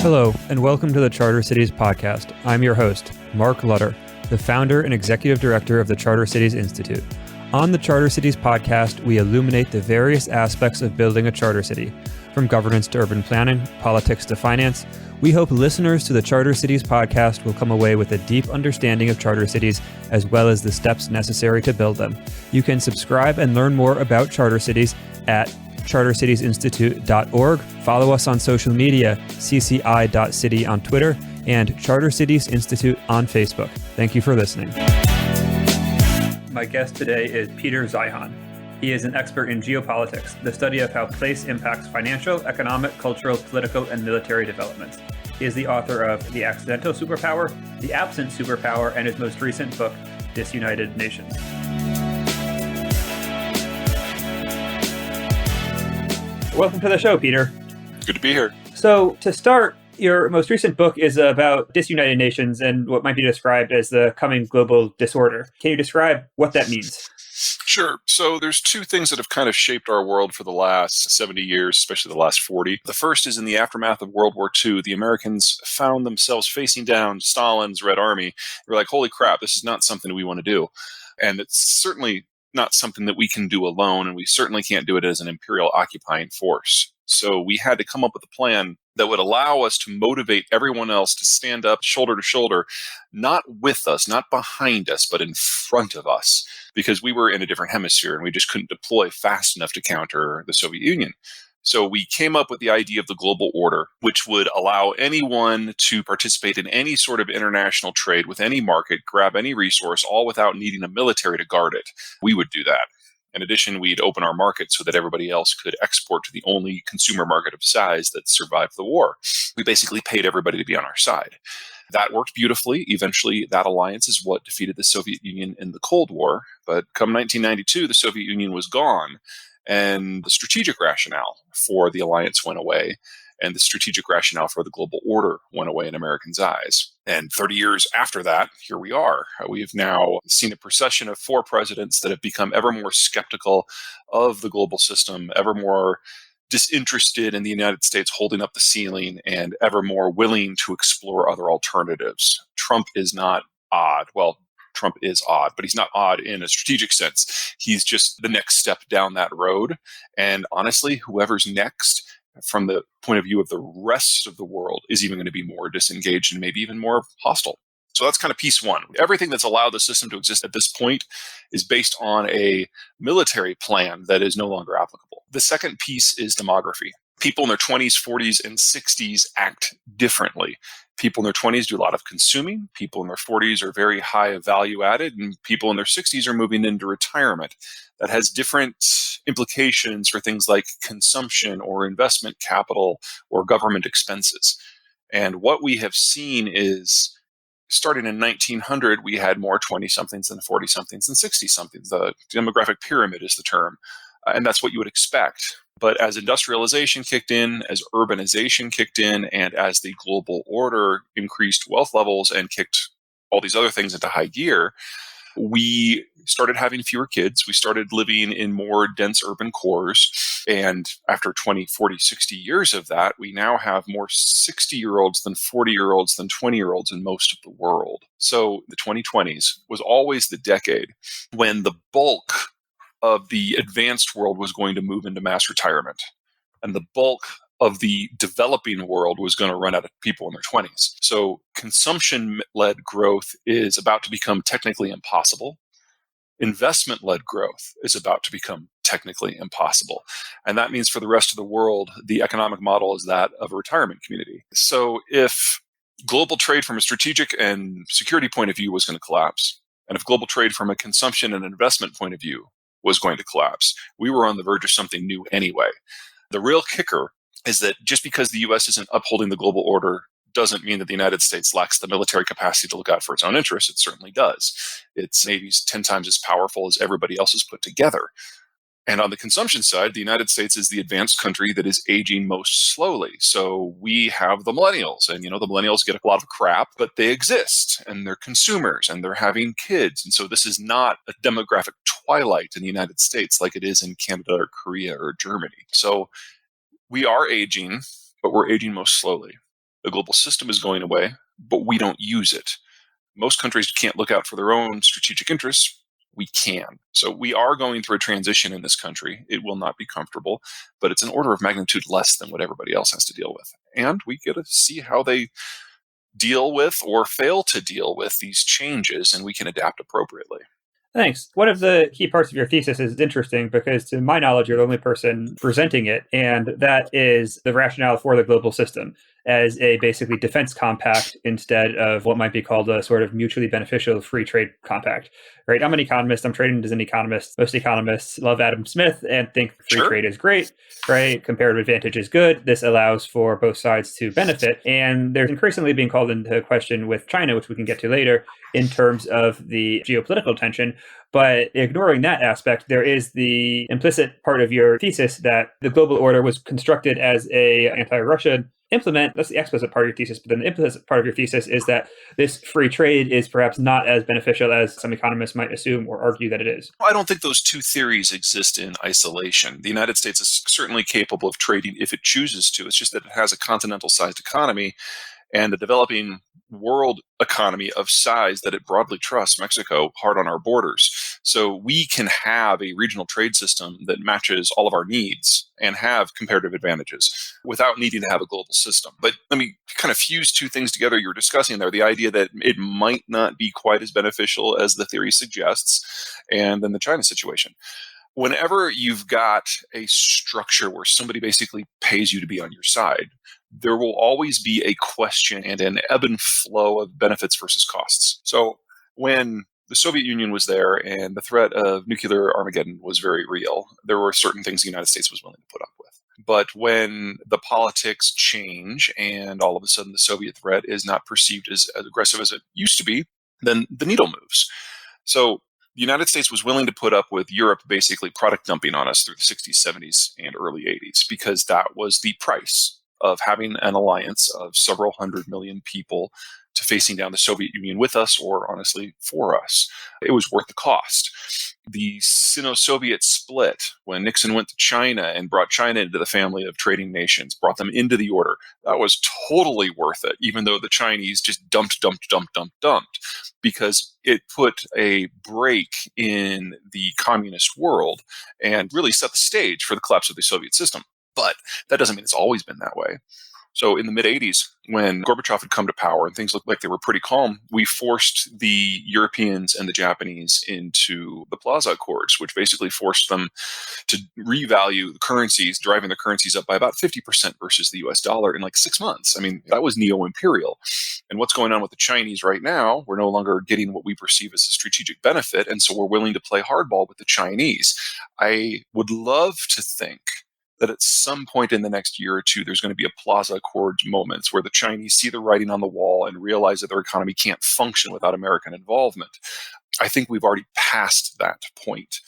Hello, and welcome to the Charter Cities podcast. I'm your host, Mark Lutter, the founder and executive director of the Charter Cities Institute. On the Charter Cities podcast, we illuminate the various aspects of building a charter city, from governance to urban planning, politics to finance. We hope listeners to the Charter Cities podcast will come away with a deep understanding of charter cities, as well as the steps necessary to build them. You can subscribe and learn more about charter cities at chartercitiesinstitute.org. Follow us on social media, cci.city on Twitter, and Charter Cities Institute on Facebook. Thank you for listening. My guest today is Peter Zeihan. He is an expert in geopolitics, the study of how place impacts financial, economic, cultural, political, and military developments. He is the author of The Accidental Superpower, The Absent Superpower, and his most recent book, Disunited Nations. Welcome to the show, Peter. Good to be here. So, to start, your most recent book is about disunited nations and what might be described as the coming global disorder. Can you describe what that means? Sure. So there's two things that have kind of shaped our world for the last 70 years, especially the last 40. The first is in the aftermath of World War II, the Americans found themselves facing down Stalin's Red Army. They were like, holy crap, this is not something we want to do. And it's certainly not something that we can do alone, and we certainly can't do it as an imperial occupying force. So we had to come up with a plan that would allow us to motivate everyone else to stand up shoulder to shoulder, not with us, not behind us, but in front of us, because we were in a different hemisphere and we just couldn't deploy fast enough to counter the Soviet Union. So we came up with the idea of the global order, which would allow anyone to participate in any sort of international trade with any market, grab any resource, all without needing a military to guard it. We would do that. In addition, we'd open our market so that everybody else could export to the only consumer market of size that survived the war. We basically paid everybody to be on our side. That worked beautifully. Eventually, that alliance is what defeated the Soviet Union in the Cold War. But come 1992, the Soviet Union was gone, and the strategic rationale for the alliance went away, and the strategic rationale for the global order went away in Americans' eyes. And 30 years after that, here we are. We've now seen a procession of 4 presidents that have become ever more skeptical of the global system, ever more disinterested in the United States holding up the ceiling, and ever more willing to explore other alternatives. Trump is not odd. Well, Trump is odd, but he's not odd in a strategic sense. He's just the next step down that road. And honestly, whoever's next, from the point of view of the rest of the world, is even going to be more disengaged and maybe even more hostile. So that's kind of piece one. Everything that's allowed the system to exist at this point is based on a military plan that is no longer applicable. The second piece is demography. People in their 20s, 40s, and 60s act differently. People in their 20s do a lot of consuming. People in their 40s are very high value added, and people in their 60s are moving into retirement. That has different implications for things like consumption or investment capital or government expenses. And what we have seen is, starting in 1900, we had more 20-somethings than 40-somethings and 60-somethings. The demographic pyramid is the term. And that's what you would expect. But as industrialization kicked in, as urbanization kicked in, and as the global order increased wealth levels and kicked all these other things into high gear, we started having fewer kids. We started living in more dense urban cores. And after 20, 40, 60 years of that, we now have more 60-year-olds than 40-year-olds than 20-year-olds in most of the world. So the 2020s was always the decade when the bulk of the advanced world was going to move into mass retirement, and the bulk of the developing world was going to run out of people in their 20s. So consumption-led growth is about to become technically impossible. Investment-led growth is about to become technically impossible. And that means for the rest of the world, the economic model is that of a retirement community. So if global trade from a strategic and security point of view was going to collapse, and if global trade from a consumption and investment point of view was going to collapse, we were on the verge of something new anyway. The real kicker is that just because the U.S. isn't upholding the global order doesn't mean that the United States lacks the military capacity to look out for its own interests. It certainly does. Its Navy's 10 times as powerful as everybody else's put together. And on the consumption side, the United States is the advanced country that is aging most slowly. So we have the millennials, and the millennials get a lot of crap, but they exist, and they're consumers, and they're having kids. And so this is not a demographic twilight in the United States like it is in Canada or Korea or Germany. So we are aging, but we're aging most slowly. The global system is going away, but we don't use it. Most countries can't look out for their own strategic interests. We can. So we are going through a transition in this country. It will not be comfortable, but it's an order of magnitude less than what everybody else has to deal with. And we get to see how they deal with or fail to deal with these changes, and we can adapt appropriately. Thanks. One of the key parts of your thesis is interesting because, to my knowledge, you're the only person presenting it, and that is the rationale for the global system as a basically defense compact instead of what might be called a sort of mutually beneficial free trade compact. Right? I'm an economist. I'm trained as an economist. Most economists love Adam Smith and think free trade is great. Right? Comparative advantage is good. This allows for both sides to benefit. And there's increasingly being called into question with China, which we can get to later, in terms of the geopolitical tension. But ignoring that aspect, there is the implicit part of your thesis that the global order was constructed as a anti-Russian implement. That's the explicit part of your thesis. But then the implicit part of your thesis is that this free trade is perhaps not as beneficial as some economists might assume or argue that it is. I don't think those two theories exist in isolation. The United States is certainly capable of trading if it chooses to. It's just that it has a continental-sized economy and a developing world economy of size that it broadly trusts, Mexico, hard on our borders. So we can have a regional trade system that matches all of our needs and have comparative advantages without needing to have a global system. But let me kind of fuse two things together you were discussing there, the idea that it might not be quite as beneficial as the theory suggests, and then the China situation. Whenever you've got a structure where somebody basically pays you to be on your side, there will always be a question and an ebb and flow of benefits versus costs. So when the Soviet Union was there and the threat of nuclear Armageddon was very real, there were certain things the United States was willing to put up with. But when the politics change and all of a sudden the Soviet threat is not perceived as aggressive as it used to be, then the needle moves. So the United States was willing to put up with Europe basically product dumping on us through the 60s, 70s, and early 80s because that was the price of having an alliance of several hundred million people to facing down the Soviet Union with us or honestly for us. It was worth the cost. The Sino-Soviet split, when Nixon went to China and brought China into the family of trading nations, brought them into the order, that was totally worth it, even though the Chinese just dumped, because it put a break in the communist world and really set the stage for the collapse of the Soviet system. But that doesn't mean it's always been that way. So in the mid-'80s, when Gorbachev had come to power and things looked like they were pretty calm, we forced the Europeans and the Japanese into the Plaza Accords, which basically forced them to revalue the currencies, driving the currencies up by about 50% versus the US dollar in like 6 months. I mean, that was neo-imperial. And what's going on with the Chinese right now, we're no longer getting what we perceive as a strategic benefit, and so we're willing to play hardball with the Chinese. I would love to think that at some point in the next year or two, there's going to be a Plaza Accords moments where the Chinese see the writing on the wall and realize that their economy can't function without American involvement. I think we've already passed that point.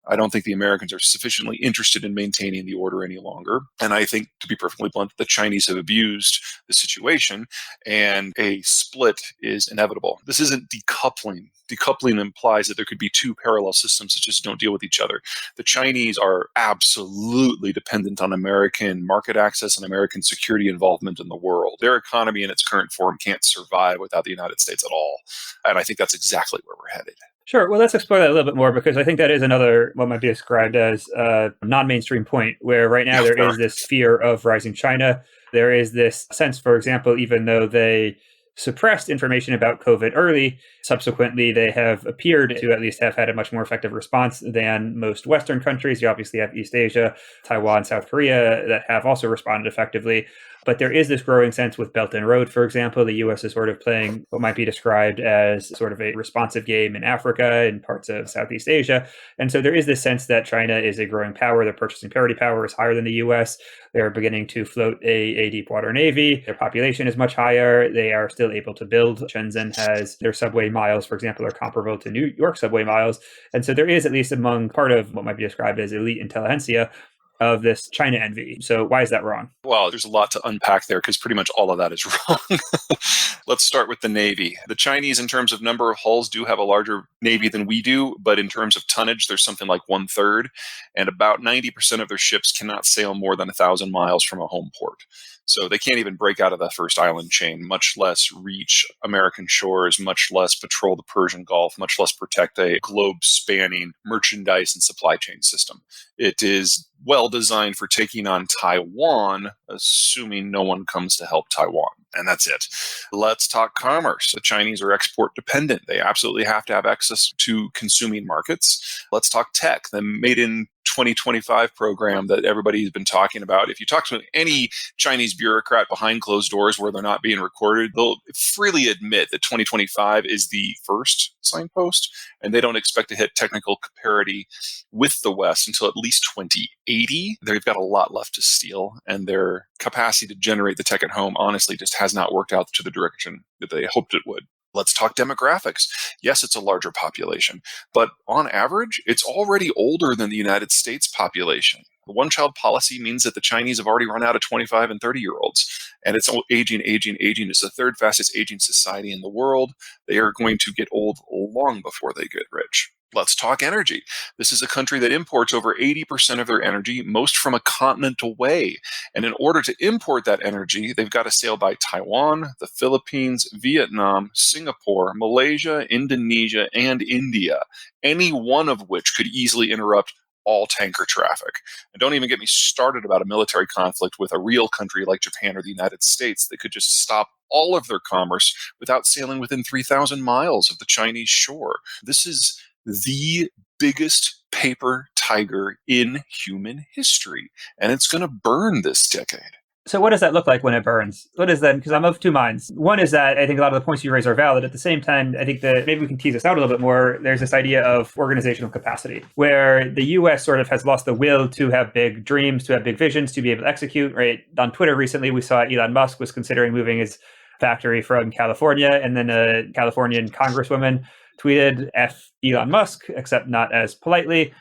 I don't think the Americans are sufficiently interested in maintaining the order any longer. And I think, to be perfectly blunt, the Chinese have abused the situation and a split is inevitable. This isn't decoupling. Decoupling implies that there could be two parallel systems that just don't deal with each other. The Chinese are absolutely dependent on American market access and American security involvement in the world. Their economy in its current form can't survive without the United States at all. And I think that's exactly where we're headed. Sure. Well, let's explore that a little bit more because I think that is another, what might be described as a non-mainstream point where right now there is this fear of rising China. There is this sense, for example, even though they suppressed information about COVID early, subsequently they have appeared to at least have had a much more effective response than most Western countries. You obviously have East Asia, Taiwan, South Korea that have also responded effectively. But there is this growing sense with Belt and Road, for example. The U.S. is sort of playing what might be described as sort of a responsive game in Africa and parts of Southeast Asia. And so there is this sense that China is a growing power. Their purchasing parity power is higher than the U.S. They're beginning to float a deep water navy. Their population is much higher. They are still able to build. Shenzhen has their subway miles, for example, are comparable to New York subway miles. And so there is, at least among part of what might be described as elite intelligentsia, of this China envy. So why is that wrong? Well, there's a lot to unpack there because pretty much all of that is wrong. Let's start with the Navy. The Chinese, in terms of number of hulls, do have a larger Navy than we do, but in terms of tonnage, there's something like 1/3, and about 90% of their ships cannot sail more than 1,000 miles from a home port. So they can't even break out of the first island chain, much less reach American shores, much less patrol the Persian Gulf, much less protect a globe-spanning merchandise and supply chain system. It is well designed for taking on Taiwan, assuming no one comes to help Taiwan. And that's it. Let's talk commerce. The Chinese are export dependent. They absolutely have to have access to consuming markets. Let's talk tech. The Made in 2025 program that everybody's been talking about. If you talk to any Chinese bureaucrat behind closed doors where they're not being recorded, they'll freely admit that 2025 is the first signpost, and they don't expect to hit technical parity with the West until at least 2080. They've got a lot left to steal, and their capacity to generate the tech at home honestly just has not worked out to the direction that they hoped it would. Let's talk demographics. Yes, it's a larger population, but on average, it's already older than the United States population. The one-child policy means that the Chinese have already run out of 25 and 30-year-olds, and it's aging. It's the third fastest aging society in the world. They are going to get old long before they get rich. Let's talk energy. This is a country that imports over 80% of their energy, most from a continent away. And in order to import that energy, they've got to sail by Taiwan, the Philippines, Vietnam, Singapore, Malaysia, Indonesia, and India, any one of which could easily interrupt all tanker traffic. And don't even get me started about a military conflict with a real country like Japan or the United States that could just stop all of their commerce without sailing within 3,000 miles of the Chinese shore. This is the biggest paper tiger in human history, and it's going to burn this decade. So what does that look like when it burns? What is that? Because I'm of two minds. One is that I think a lot of the points you raise are valid. At the same time, I think that maybe we can tease this out a little bit more. There's this idea of organizational capacity, where the US sort of has lost the will to have big dreams, to have big visions, to be able to execute, right? On Twitter recently, we saw Elon Musk was considering moving his factory from California, and then a Californian congresswoman tweeted F Elon Musk, except not as politely.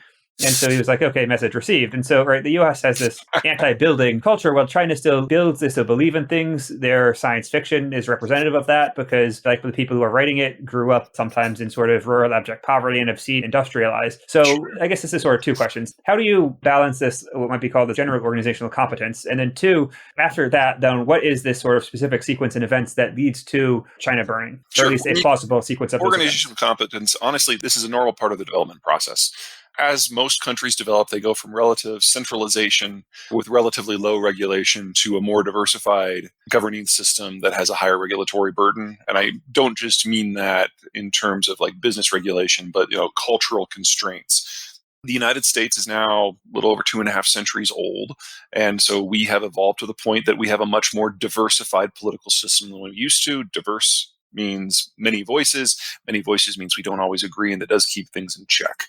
And so he was like, okay, message received. And so, right, the US has this anti-building culture while China still builds, they still believe in things. Their science fiction is representative of that because, like, the people who are writing it grew up sometimes in sort of rural abject poverty and have seen industrialized. So I guess this is sort of two questions. How do you balance this, what might be called the general organizational competence? And then two, after that, then what is this sort of specific sequence in events that leads to China burning? Or at least a plausible sequence of organizational competence. Honestly, this is a normal part of the development process. As most countries develop, they go from relative centralization with relatively low regulation to a more diversified governing system that has a higher regulatory burden. And I don't just mean that in terms of like business regulation, but cultural constraints. The United States is now a little over 2.5 centuries old. And so we have evolved to the point that we have a much more diversified political system than we used to. Diverse means many voices. Many voices means we don't always agree, and that does keep things in check.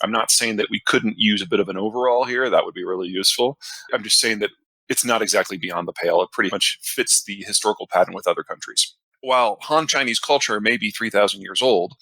I'm not saying that we couldn't use a bit of an overhaul here. That would be really useful. I'm just saying that it's not exactly beyond the pale. It pretty much fits the historical pattern with other countries. While Han Chinese culture may be 3,000 years old,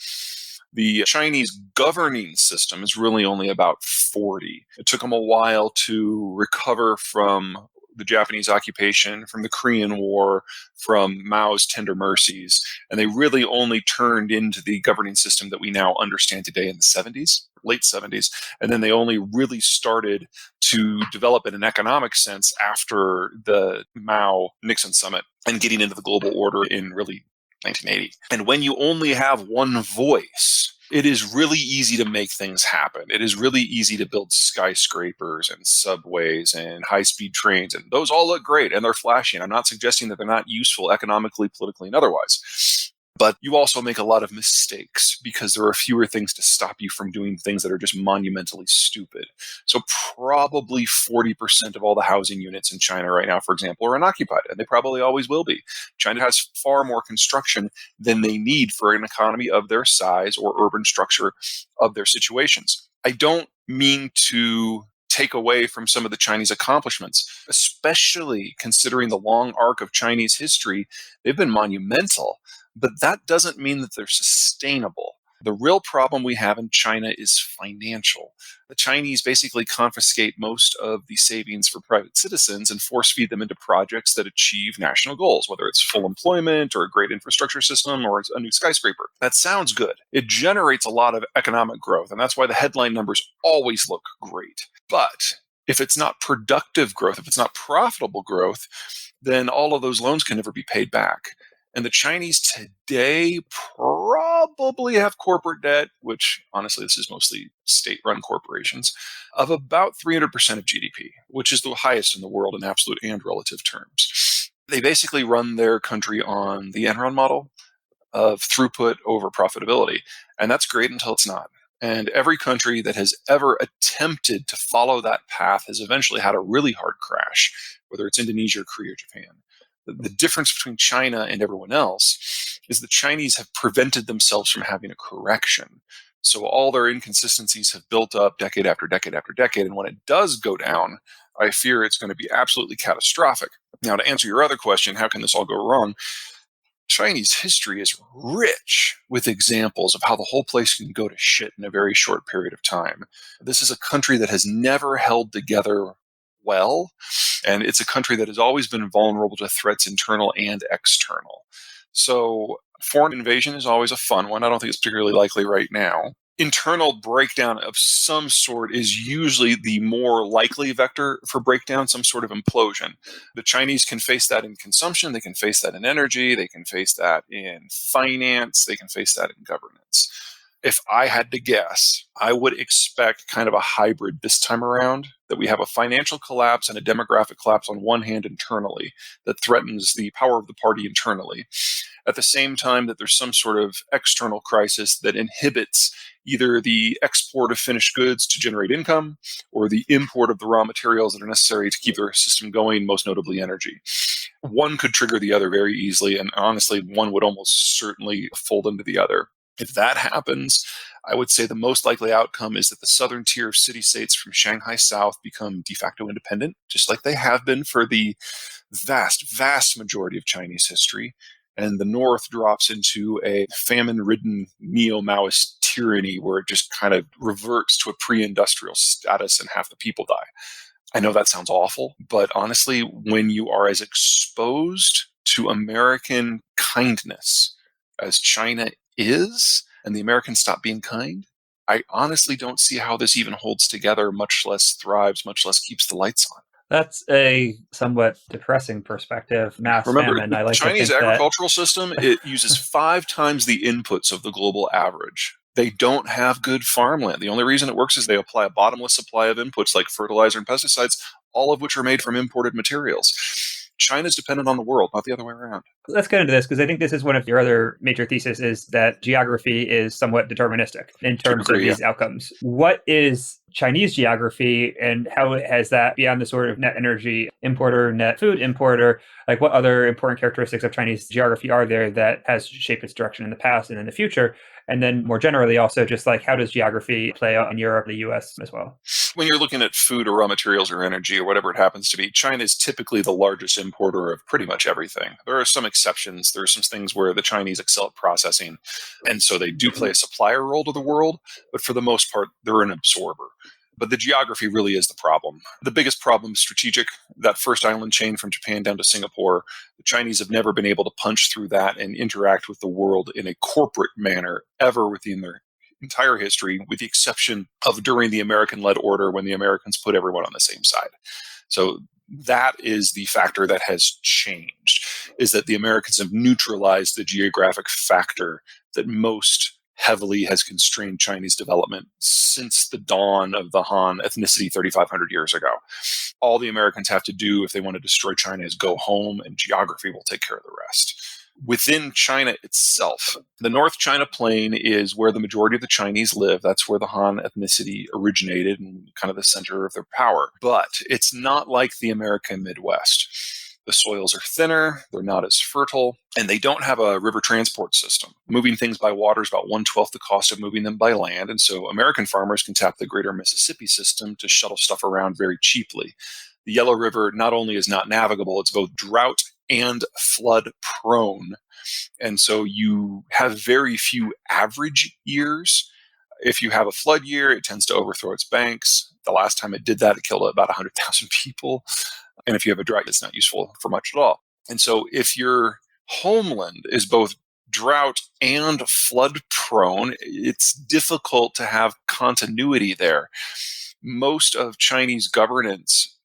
the Chinese governing system is really only about 40. It took them a while to recover from the Japanese occupation, from the Korean War, from Mao's tender mercies. And they really only turned into the governing system that we now understand today in the 70s, late 70s. And then they only really started to develop in an economic sense after the Mao-Nixon summit and getting into the global order in really 1980. And when you only have one voice, it is really easy to make things happen. It is really easy to build skyscrapers and subways and high-speed trains, and those all look great and they're flashy. And I'm not suggesting that they're not useful economically, politically, and otherwise. But you also make a lot of mistakes because there are fewer things to stop you from doing things that are just monumentally stupid. So probably 40% of all the housing units in China right now, for example, are unoccupied, and they probably always will be. China has far more construction than they need for an economy of their size or urban structure of their situations. I don't mean to take away from some of the Chinese accomplishments, especially considering the long arc of Chinese history. They've been monumental. But that doesn't mean that they're sustainable. The real problem we have in China is financial. The Chinese basically confiscate most of the savings for private citizens and force feed them into projects that achieve national goals, whether it's full employment or a great infrastructure system or a new skyscraper. That sounds good. It generates a lot of economic growth, and that's why the headline numbers always look great. But if it's not productive growth, if it's not profitable growth, then all of those loans can never be paid back. And the Chinese today probably have corporate debt, which honestly, this is mostly state run corporations, of about 300% of GDP, which is the highest in the world in absolute and relative terms. They basically run their country on the Enron model of throughput over profitability. And that's great until it's not. And every country that has ever attempted to follow that path has eventually had a really hard crash, whether it's Indonesia, Korea, or Japan. The difference between China and everyone else is the Chinese have prevented themselves from having a correction. So all their inconsistencies have built up decade after decade after decade. And when it does go down, I fear it's going to be absolutely catastrophic. Now, to answer your other question, how can this all go wrong? Chinese history is rich with examples of how the whole place can go to shit in a very short period of time. This is a country that has never held together well, and it's a country that has always been vulnerable to threats, internal and external. So foreign invasion is always a fun one. I don't think it's particularly likely right now. Internal breakdown of some sort is usually the more likely vector for breakdown, some sort of implosion. The Chinese can face that in consumption, they can face that in energy, they can face that in finance, they can face that in governance. If I had to guess, I would expect kind of a hybrid this time around, that we have a financial collapse and a demographic collapse on one hand internally that threatens the power of the party internally. At the same time that there's some sort of external crisis that inhibits either the export of finished goods to generate income or the import of the raw materials that are necessary to keep their system going, most notably energy. One could trigger the other very easily, and honestly, one would almost certainly fold into the other. If that happens, I would say the most likely outcome is that the southern tier of city-states from Shanghai south become de facto independent, just like they have been for the vast, vast majority of Chinese history. And the north drops into a famine-ridden neo-Maoist tyranny where it just kind of reverts to a pre-industrial status and half the people die. I know that sounds awful, but honestly, when you are as exposed to American kindness as China is, and the Americans stop being kind, I honestly don't see how this even holds together, much less thrives, much less keeps the lights on. That's a somewhat depressing perspective. Mass Remember, famine. the I like Chinese to think agricultural system, it uses 5 times the inputs of the global average. They don't have good farmland. The only reason it works is they apply a bottomless supply of inputs like fertilizer and pesticides, all of which are made from imported materials. China's dependent on the world, not the other way around. Let's get into this, because I think this is one of your other major theses, is that geography is somewhat deterministic in terms of these outcomes. What is Chinese geography, and how has that, beyond the sort of net energy importer, net food importer, like what other important characteristics of Chinese geography are there that has shaped its direction in the past and in the future? And then more generally, also just like, how does geography play out in Europe, the US as well? When you're looking at food or raw materials or energy or whatever it happens to be, China is typically the largest importer of pretty much everything. There are some exceptions. There are some things where the Chinese excel at processing, and so they do play a supplier role to the world, but for the most part, they're an absorber. But the geography really is the problem. The biggest problem is strategic. That first island chain from Japan down to Singapore, the Chinese have never been able to punch through that and interact with the world in a corporate manner ever within their entire history, with the exception of during the American-led order when the Americans put everyone on the same side. So that is the factor that has changed, is that the Americans have neutralized the geographic factor that most heavily has constrained Chinese development since the dawn of the Han ethnicity 3,500 years ago. All the Americans have to do if they want to destroy China is go home, and geography will take care of the rest. Within China itself, the North China Plain is where the majority of the Chinese live. That's where the Han ethnicity originated and kind of the center of their power. But it's not like the American Midwest. The soils are thinner, they're not as fertile, and they don't have a river transport system. Moving things by water is about 1/12 the cost of moving them by land, and so American farmers can tap the greater Mississippi system to shuttle stuff around very cheaply. The Yellow River not only is not navigable, it's both drought and flood prone. And so you have very few average years. If you have a flood year, it tends to overthrow its banks. The last time it did that, it killed about 100,000 people. And if you have a drought, it's not useful for much at all. And so if your homeland is both drought and flood prone, it's difficult to have continuity there. Most of Chinese governance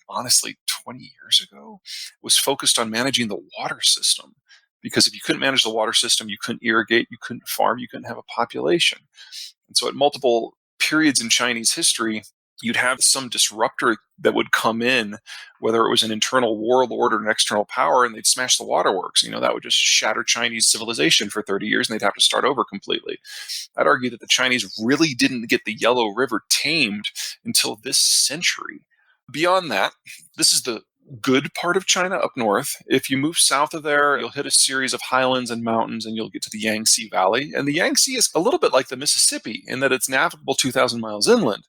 honestly, 20 years ago, was focused on managing the water system. Because if you couldn't manage the water system, you couldn't irrigate, you couldn't farm, you couldn't have a population. And so at multiple periods in Chinese history, you'd have some disruptor that would come in, whether it was an internal warlord or an external power, and they'd smash the waterworks. That would just shatter Chinese civilization for 30 years, and they'd have to start over completely. I'd argue that the Chinese really didn't get the Yellow River tamed until this century. Beyond that, this is the good part of China up north. If you move south of there, you'll hit a series of highlands and mountains, and you'll get to the Yangtze Valley. And the Yangtze is a little bit like the Mississippi in that it's navigable 2,000 miles inland,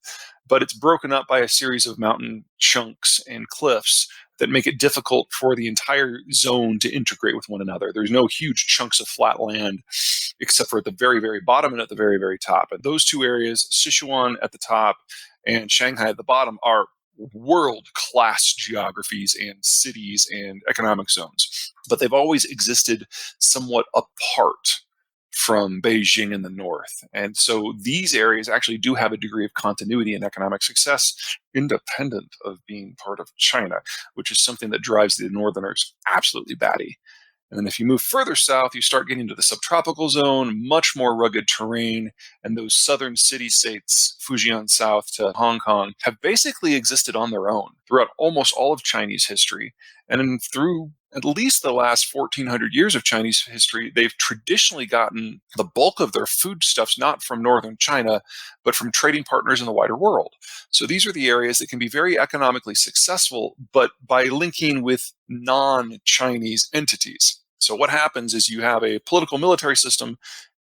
but it's broken up by a series of mountain chunks and cliffs that make it difficult for the entire zone to integrate with one another. There's no huge chunks of flat land except for at the very, very bottom and at the very, very top. And those two areas, Sichuan at the top and Shanghai at the bottom, are world-class geographies and cities and economic zones. But they've always existed somewhat apart from Beijing in the north. And so these areas actually do have a degree of continuity and economic success independent of being part of China, which is something that drives the northerners absolutely batty. And then if you move further south, you start getting into the subtropical zone, much more rugged terrain, and those southern city-states, Fujian south to Hong Kong, have basically existed on their own throughout almost all of Chinese history. And then through at least the last 1,400 years of Chinese history, they've traditionally gotten the bulk of their foodstuffs not from northern China, but from trading partners in the wider world. So these are the areas that can be very economically successful, but by linking with non-Chinese entities. So what happens is you have a political military system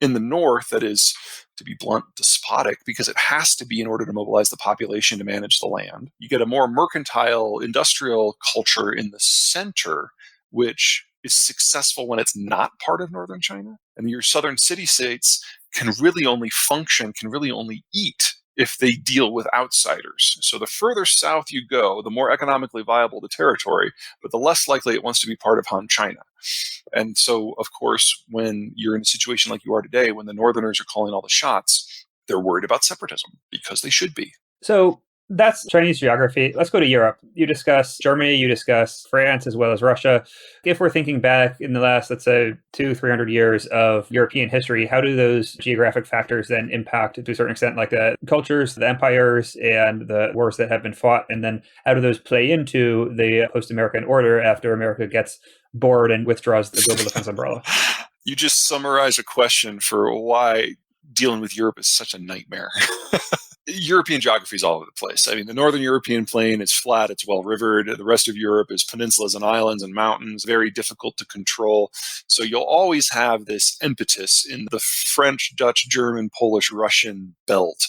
in the north that is, to be blunt, despotic, because it has to be in order to mobilize the population to manage the land. You get a more mercantile industrial culture in the center, which is successful when it's not part of northern China. And your southern city-states can really only function, can really only eat if they deal with outsiders. So the further south you go, the more economically viable the territory, but the less likely it wants to be part of Han China. And so, of course, when you're in a situation like you are today, when the northerners are calling all the shots, they're worried about separatism because they should be. So that's Chinese geography. Let's go to Europe. You discuss Germany, you discuss France as well as Russia. If we're thinking back in the last, let's say, 200-300 years of European history, how do those geographic factors then impact to a certain extent, like the cultures, the empires, and the wars that have been fought? And then how do those play into the post-American order after America gets bored and withdraws the global defense umbrella? You just summarized a question for why dealing with Europe is such a nightmare. European geography is all over the place. I mean, the northern European plain is flat, it's well rivered. The rest of Europe is peninsulas and islands and mountains, very difficult to control. So you'll always have this impetus in the French, Dutch, German, Polish, Russian belt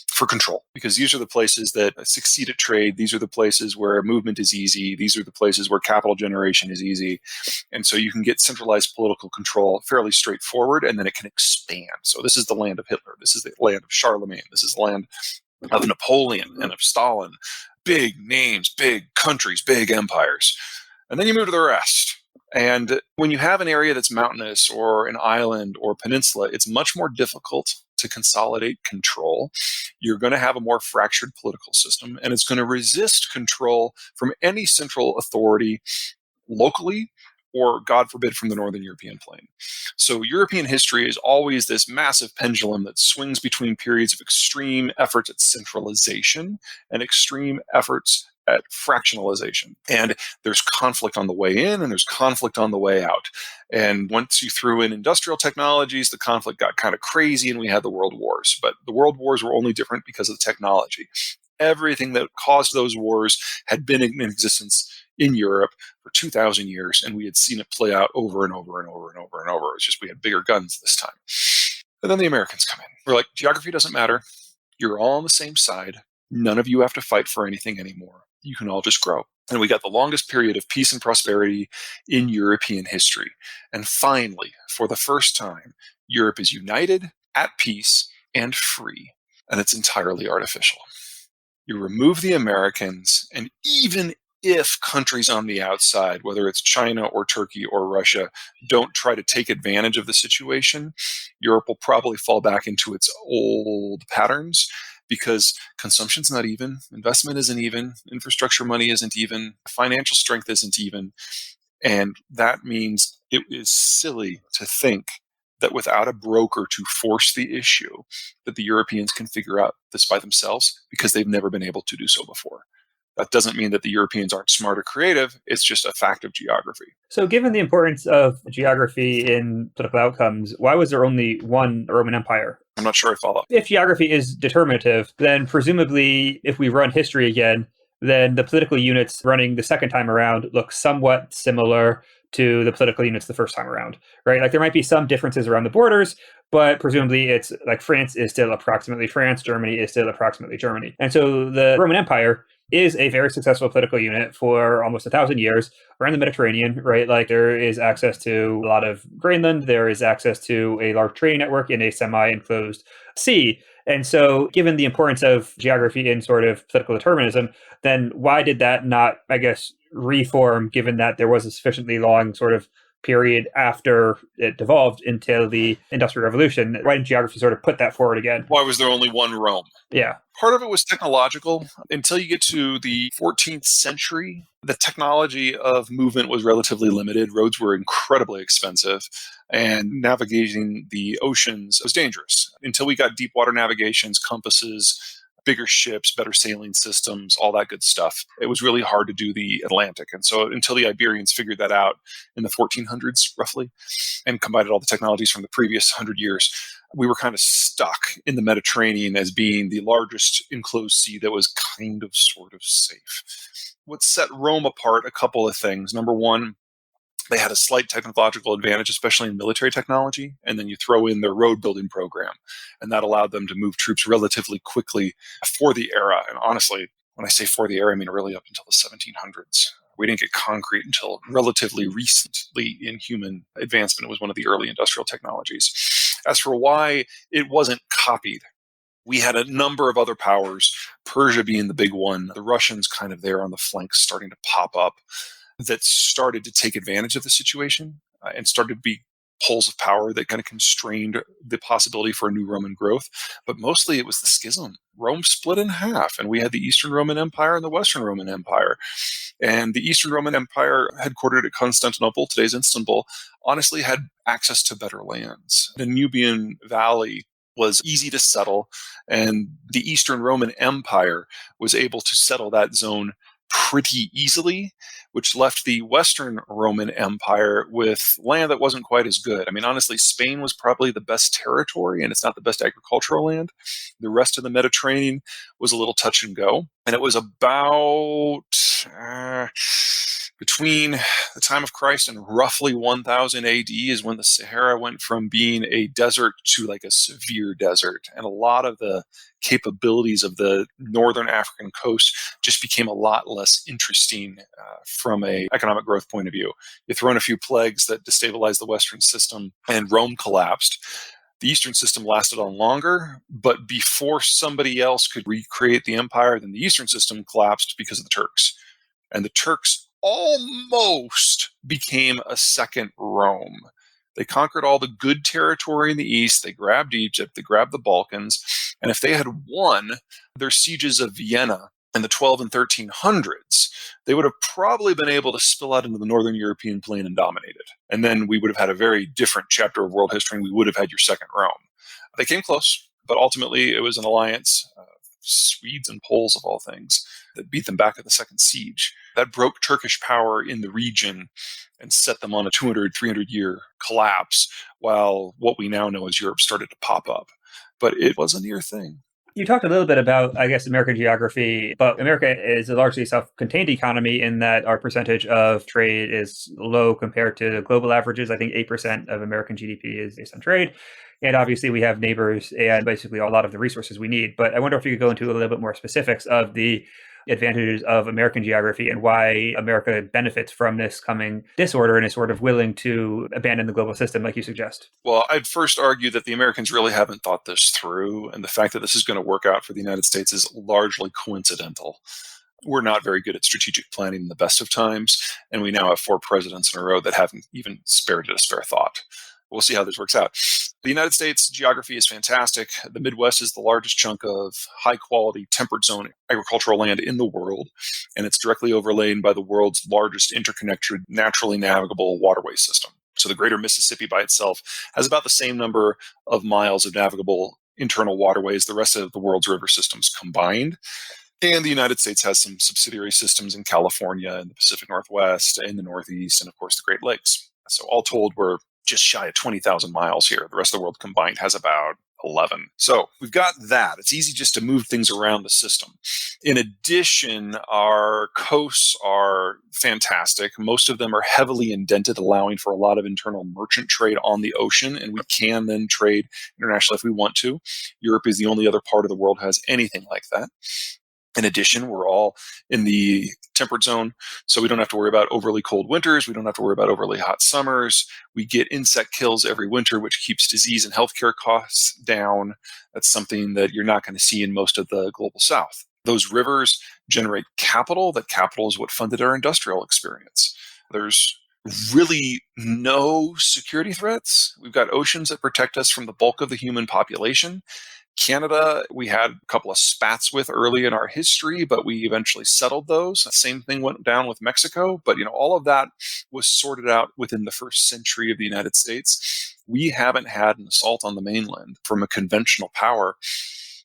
for control, because these are the places that succeed at trade. These are the places where movement is easy. These are the places where capital generation is easy. And so you can get centralized political control fairly straightforward, and then it can expand. So this is the land of Hitler. This is the land of Charlemagne. This is the land of Napoleon and of Stalin. Big names, big countries, big empires. And then you move to the rest. And when you have an area that's mountainous or an island or peninsula, it's much more difficult to consolidate control. You're going to have a more fractured political system, and it's going to resist control from any central authority locally or, God forbid, from the Northern European plain. So European history is always this massive pendulum that swings between periods of extreme efforts at centralization and extreme efforts at fractionalization. And there's conflict on the way in and there's conflict on the way out. And once you threw in industrial technologies, the conflict got kind of crazy and we had the world wars. But the world wars were only different because of the technology. Everything that caused those wars had been in existence in Europe for 2,000 years, and we had seen it play out over and over and over and over and over. It's just we had bigger guns this time. And then the Americans come in. We're like, geography doesn't matter. You're all on the same side. None of you have to fight for anything anymore. You can all just grow. And we got the longest period of peace and prosperity in European history. And finally, for the first time, Europe is united, at peace, and free. And it's entirely artificial. You remove the Americans, and even if countries on the outside, whether it's China or Turkey or Russia, don't try to take advantage of the situation, Europe will probably fall back into its old patterns because consumption's not even, investment isn't even, infrastructure money isn't even, financial strength isn't even. And that means it is silly to think that without a broker to force the issue, that the Europeans can figure out this by themselves because they've never been able to do so before. That doesn't mean that the Europeans aren't smart or creative. It's just a fact of geography. So given the importance of geography in political outcomes, why was there only one Roman Empire? I'm not sure I follow. If geography is determinative, then presumably if we run history again, then the political units running the second time around look somewhat similar to the political units the first time around, right? Like there might be some differences around the borders, but presumably it's like France is still approximately France, Germany is still approximately Germany. And so the Roman Empire is a very successful political unit for almost 1,000 years around the Mediterranean, right? Like there is access to a lot of Greenland, there is access to a large trading network in a semi-enclosed sea. And so given the importance of geography in sort of political determinism, then why did that not, I guess, reform, given that there was a sufficiently long sort of period after it devolved until the Industrial Revolution? Why didn't geography sort of put that forward again? Why was there only one Rome? Yeah. Part of it was technological. Until you get to the 14th century, the technology of movement was relatively limited. Roads were incredibly expensive, and navigating the oceans was dangerous. Until we got deep water navigations, compasses, bigger ships, better sailing systems, all that good stuff, it was really hard to do the Atlantic. And so until the Iberians figured that out in the 1400s, roughly, and combined all the technologies from the previous 100 years, we were kind of stuck in the Mediterranean as being the largest enclosed sea that was kind of sort of safe. What set Rome apart, a couple of things. Number one, they had a slight technological advantage, especially in military technology. And then you throw in their road building program. And that allowed them to move troops relatively quickly for the era. And honestly, when I say for the era, I mean really up until the 1700s. We didn't get concrete until relatively recently in human advancement. It was one of the early industrial technologies. As for why it wasn't copied, we had a number of other powers, Persia being the big one, the Russians kind of there on the flanks starting to pop up, that started to take advantage of the situation and started to be poles of power that kind of constrained the possibility for a new Roman growth. But mostly it was the schism. Rome split in half, and we had the Eastern Roman Empire and the Western Roman Empire. And the Eastern Roman Empire, headquartered at Constantinople, today's Istanbul, honestly had access to better lands. The Nubian Valley was easy to settle, and the Eastern Roman Empire was able to settle that zone pretty easily, which left the Western Roman Empire with land that wasn't quite as good. I mean, honestly, Spain was probably the best territory, and it's not the best agricultural land. The rest of the Mediterranean was a little touch and go. And it was about between the time of Christ and roughly 1000 AD is when the Sahara went from being a desert to like a severe desert. And a lot of the capabilities of the northern African coast just became a lot less interesting from an economic growth point of view. You throw in a few plagues that destabilized the Western system, and Rome collapsed. The Eastern system lasted on longer, but before somebody else could recreate the empire, then the Eastern system collapsed because of the Turks. And the Turks almost became a second Rome. They conquered all the good territory in the east. They grabbed Egypt. They grabbed the Balkans. And if they had won their sieges of Vienna in the 12 and 1300s, they would have probably been able to spill out into the northern European plain and dominate it. And then we would have had a very different chapter of world history, and we would have had your second Rome. They came close, but ultimately it was an alliance, Swedes and Poles of all things, that beat them back at the second siege. That broke Turkish power in the region and set them on a 200, 300-year collapse, while what we now know as Europe started to pop up. But it was a near thing. You talked a little bit about, I guess, American geography, but America is a largely self-contained economy in that our percentage of trade is low compared to global averages. I think 8% of American GDP is based on trade. And obviously we have neighbors and basically a lot of the resources we need. But I wonder if you could go into a little bit more specifics of the advantages of American geography and why America benefits from this coming disorder and is sort of willing to abandon the global system, like you suggest? Well, I'd first argue that the Americans really haven't thought this through, and the fact that this is going to work out for the United States is largely coincidental. We're not very good at strategic planning in the best of times, and we now have 4 presidents in a row that haven't even spared it a spare thought. We'll see how this works out. The United States geography is fantastic. The Midwest is the largest chunk of high-quality temperate zone agricultural land in the world, and it's directly overlain by the world's largest interconnected, naturally navigable waterway system. So the greater Mississippi by itself has about the same number of miles of navigable internal waterways the rest of the world's river systems combined. And the United States has some subsidiary systems in California and the Pacific Northwest and the Northeast and, of course, the Great Lakes. So all told, we're just shy of 20,000 miles here. The rest of the world combined has about 11. So we've got that. It's easy just to move things around the system. In addition, our coasts are fantastic. Most of them are heavily indented, allowing for a lot of internal merchant trade on the ocean, and we can then trade internationally if we want to. Europe is the only other part of the world that has anything like that. In addition, we're all in the temperate zone, so we don't have to worry about overly cold winters. We don't have to worry about overly hot summers. We get insect kills every winter, which keeps disease and healthcare costs down. That's something that you're not going to see in most of the global south. Those rivers generate capital. That capital is what funded our industrial experience. There's really no security threats. We've got oceans that protect us from the bulk of the human population. Canada, we had a couple of spats with early in our history, but we eventually settled those. The same thing went down with Mexico, but all of that was sorted out within the first century of the United States. We haven't had an assault on the mainland from a conventional power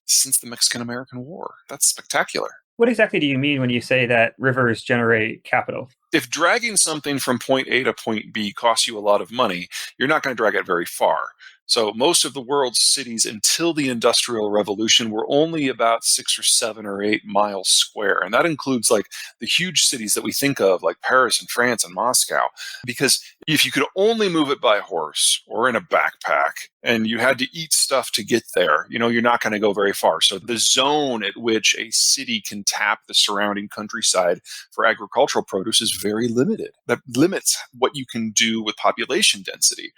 since the Mexican-American War. That's spectacular. What exactly do you mean when you say that rivers generate capital? If dragging something from point A to point B costs you a lot of money, you're not going to drag it very far. So most of the world's cities until the Industrial Revolution were only about 6 or 7 or 8 miles square. And that includes like the huge cities that we think of, like Paris and France and Moscow. Because if you could only move it by horse or in a backpack and you had to eat stuff to get there, you're not going to go very far. So the zone at which a city can tap the surrounding countryside for agricultural produce is very limited. That limits what you can do with population density.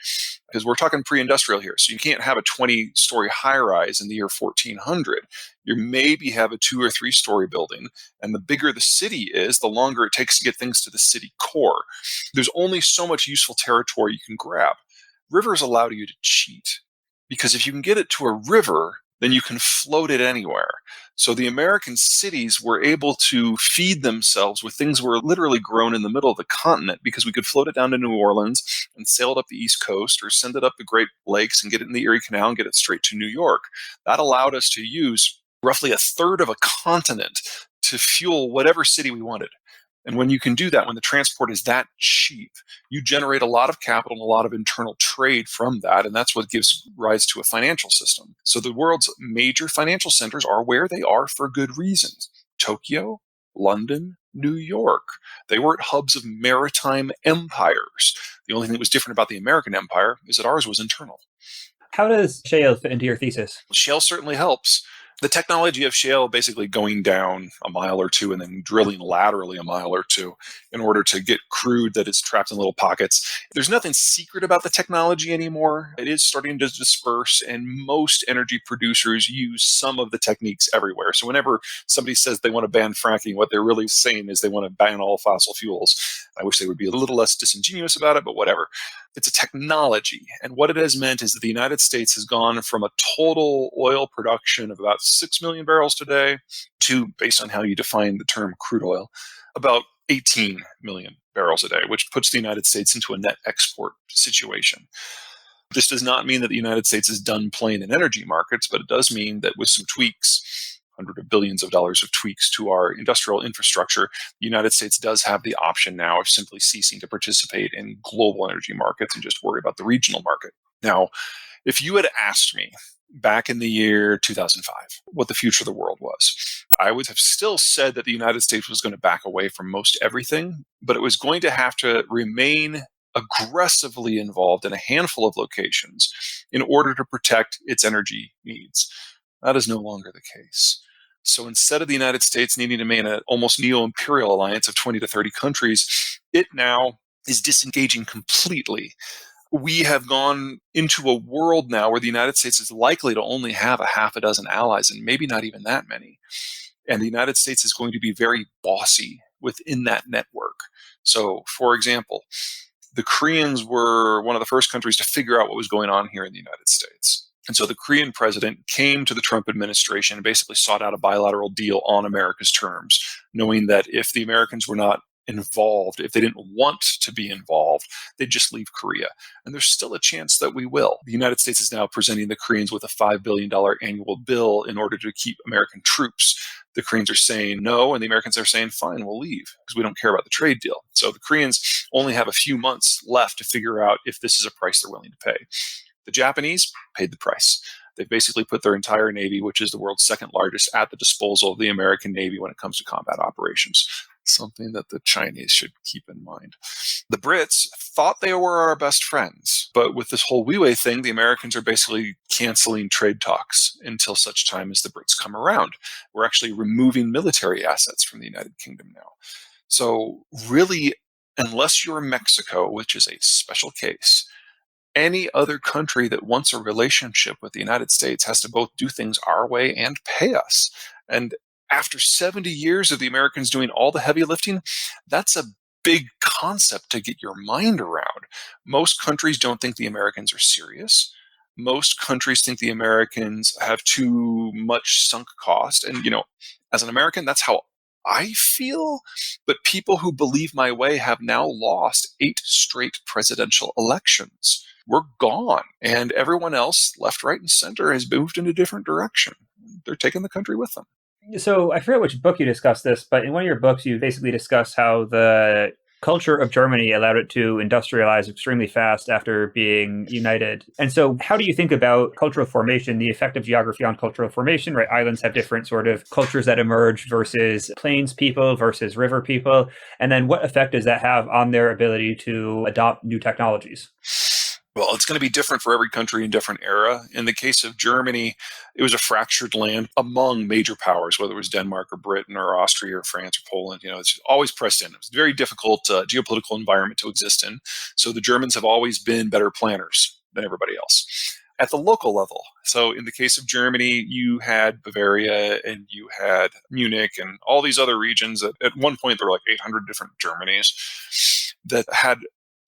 Because we're talking pre-industrial here. So you can't have a 20-story high-rise in the year 1400. You maybe have a 2 or 3-story building. And the bigger the city is, the longer it takes to get things to the city core. There's only so much useful territory you can grab. Rivers allow you to cheat. Because if you can get it to a river, then you can float it anywhere. So the American cities were able to feed themselves with things that were literally grown in the middle of the continent because we could float it down to New Orleans and sail it up the East Coast or send it up the Great Lakes and get it in the Erie Canal and get it straight to New York. That allowed us to use roughly a third of a continent to fuel whatever city we wanted. And when you can do that, when the transport is that cheap, you generate a lot of capital and a lot of internal trade from that. And that's what gives rise to a financial system. So the world's major financial centers are where they are for good reasons. Tokyo, London, New York. They were hubs of maritime empires. The only thing that was different about the American empire is that ours was internal. How does shale fit into your thesis? Shale certainly helps. The technology of shale basically going down a mile or two and then drilling laterally a mile or two in order to get crude that is trapped in little pockets. There's nothing secret about the technology anymore. It is starting to disperse, and most energy producers use some of the techniques everywhere. So whenever somebody says they want to ban fracking, what they're really saying is they want to ban all fossil fuels. I wish they would be a little less disingenuous about it, but whatever. It's a technology. And what it has meant is that the United States has gone from a total oil production of about 6 million barrels today to, based on how you define the term crude oil, about 18 million barrels a day, which puts the United States into a net export situation. This does not mean that the United States is done playing in energy markets, but it does mean that with some tweaks, hundreds of billions of dollars of tweaks to our industrial infrastructure, the United States does have the option now of simply ceasing to participate in global energy markets and just worry about the regional market. Now, if you had asked me back in the year 2005 what the future of the world was, I would have still said that the United States was going to back away from most everything, but it was going to have to remain aggressively involved in a handful of locations in order to protect its energy needs. That is no longer the case. So instead of the United States needing to maintain an almost neo-imperial alliance of 20 to 30 countries, it now is disengaging completely. We have gone into a world now where the United States is likely to only have a half a dozen allies, and maybe not even that many. And the United States is going to be very bossy within that network. So, for example, the Koreans were one of the first countries to figure out what was going on here in the United States. And so the Korean president came to the Trump administration and basically sought out a bilateral deal on America's terms, knowing that if the Americans were not involved, if they didn't want to be involved, they'd just leave Korea. And there's still a chance that we will. The United States is now presenting the Koreans with a $5 billion annual bill in order to keep American troops. The Koreans are saying no, and the Americans are saying, fine, we'll leave because we don't care about the trade deal. So the Koreans only have a few months left to figure out if this is a price they're willing to pay. The Japanese paid the price. They've basically put their entire Navy, which is the world's second largest, at the disposal of the American Navy when it comes to combat operations. Something that the Chinese should keep in mind. The Brits thought they were our best friends, but with this whole Weiwei thing, the Americans are basically canceling trade talks until such time as the Brits come around. We're actually removing military assets from the United Kingdom now. So really, unless you're Mexico, which is a special case, any other country that wants a relationship with the United States has to both do things our way and pay us. And after 70 years of the Americans doing all the heavy lifting, that's a big concept to get your mind around. Most countries don't think the Americans are serious. Most countries think the Americans have too much sunk cost. And, as an American, that's how I feel. But people who believe my way have now lost 8 straight presidential elections. We're gone. And everyone else, left, right, and center, has moved in a different direction. They're taking the country with them. So I forget which book you discussed this, but in one of your books, you basically discuss how the culture of Germany allowed it to industrialize extremely fast after being united. And so how do you think about cultural formation, the effect of geography on cultural formation, right? Islands have different sort of cultures that emerge versus plains people versus river people. And then what effect does that have on their ability to adopt new technologies? Well, it's going to be different for every country in different era. In the case of Germany, it was a fractured land among major powers, whether it was Denmark or Britain or Austria or France or Poland. It's always pressed in. It's a very difficult geopolitical environment to exist in. So the Germans have always been better planners than everybody else. At the local level, so in the case of Germany, you had Bavaria and you had Munich and all these other regions. At one point, there were like 800 different Germanys that had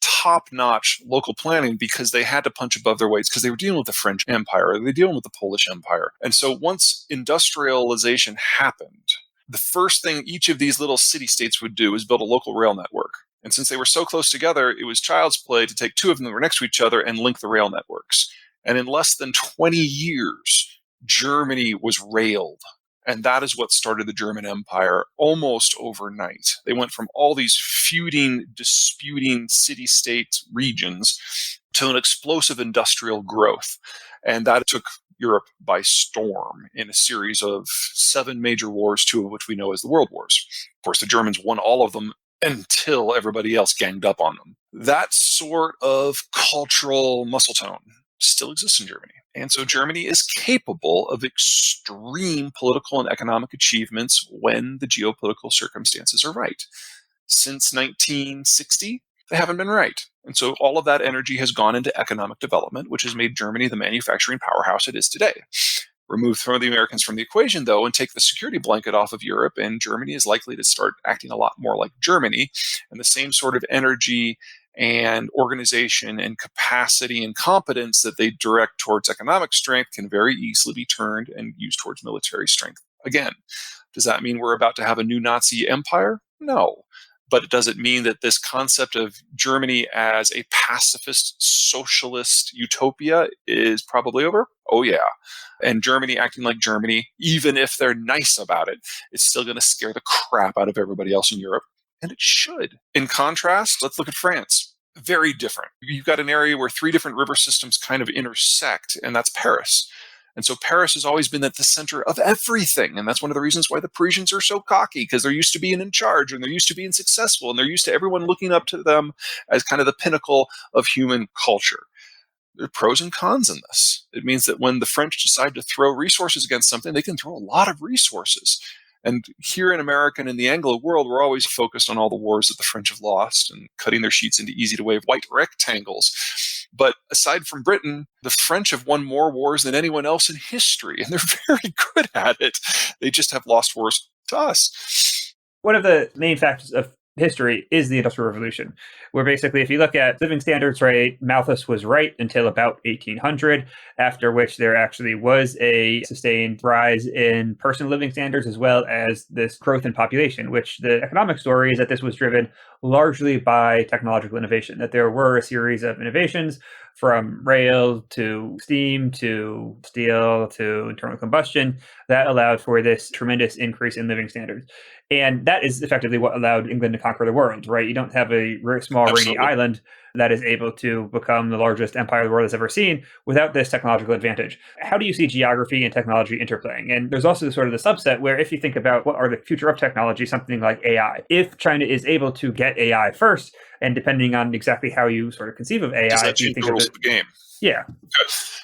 top-notch local planning because they had to punch above their weights because they were dealing with the French Empire, or they were dealing with the Polish Empire. And so once industrialization happened, the first thing each of these little city-states would do is build a local rail network. And since they were so close together, it was child's play to take 2 of them that were next to each other and link the rail networks. And in less than 20 years, Germany was railed. And that is what started the German Empire almost overnight. They went from all these feuding, disputing city-state regions to an explosive industrial growth. And that took Europe by storm in a series of 7 major wars, 2 of which we know as the World Wars. Of course, the Germans won all of them until everybody else ganged up on them. That sort of cultural muscle tone still exists in Germany. And so Germany is capable of extreme political and economic achievements when the geopolitical circumstances are right. Since 1960, they haven't been right. And so all of that energy has gone into economic development, which has made Germany the manufacturing powerhouse it is today. Remove some of the Americans from the equation, though, and take the security blanket off of Europe, and Germany is likely to start acting a lot more like Germany. And the same sort of energy and organization and capacity and competence that they direct towards economic strength can very easily be turned and used towards military strength. Again, does that mean we're about to have a new Nazi empire? No. But does it mean that this concept of Germany as a pacifist, socialist utopia is probably over? Oh, yeah. And Germany acting like Germany, even if they're nice about it, is still going to scare the crap out of everybody else in Europe. And it should. In contrast, let's look at France. Very different. You've got an area where 3 different river systems kind of intersect, and that's Paris. And so Paris has always been at the center of everything. And that's one of the reasons why the Parisians are so cocky, because they're used to being in charge and they're used to being successful and they're used to everyone looking up to them as kind of the pinnacle of human culture. There are pros and cons in this. It means that when the French decide to throw resources against something, they can throw a lot of resources. And here in America and in the Anglo world, we're always focused on all the wars that the French have lost and cutting their sheets into easy-to-wave white rectangles. But aside from Britain, the French have won more wars than anyone else in history, and they're very good at it. They just have lost wars to us. One of the main factors of history is the Industrial Revolution, where basically, if you look at living standards, right, Malthus was right until about 1800, after which there actually was a sustained rise in personal living standards as well as this growth in population, which the economic story is that this was driven largely by technological innovation, that there were a series of innovations from rail to steam to steel to internal combustion that allowed for this tremendous increase in living standards. And that is effectively what allowed England to conquer the world, right? You don't have a small rainy island that is able to become the largest empire the world has ever seen without this technological advantage. How do you see geography and technology interplaying? And there's also sort of the subset where if you think about what are the future of technology, something like AI, if China is able to get AI first, and depending on exactly how you sort of conceive of AI, does that change the rules of the game? Yeah.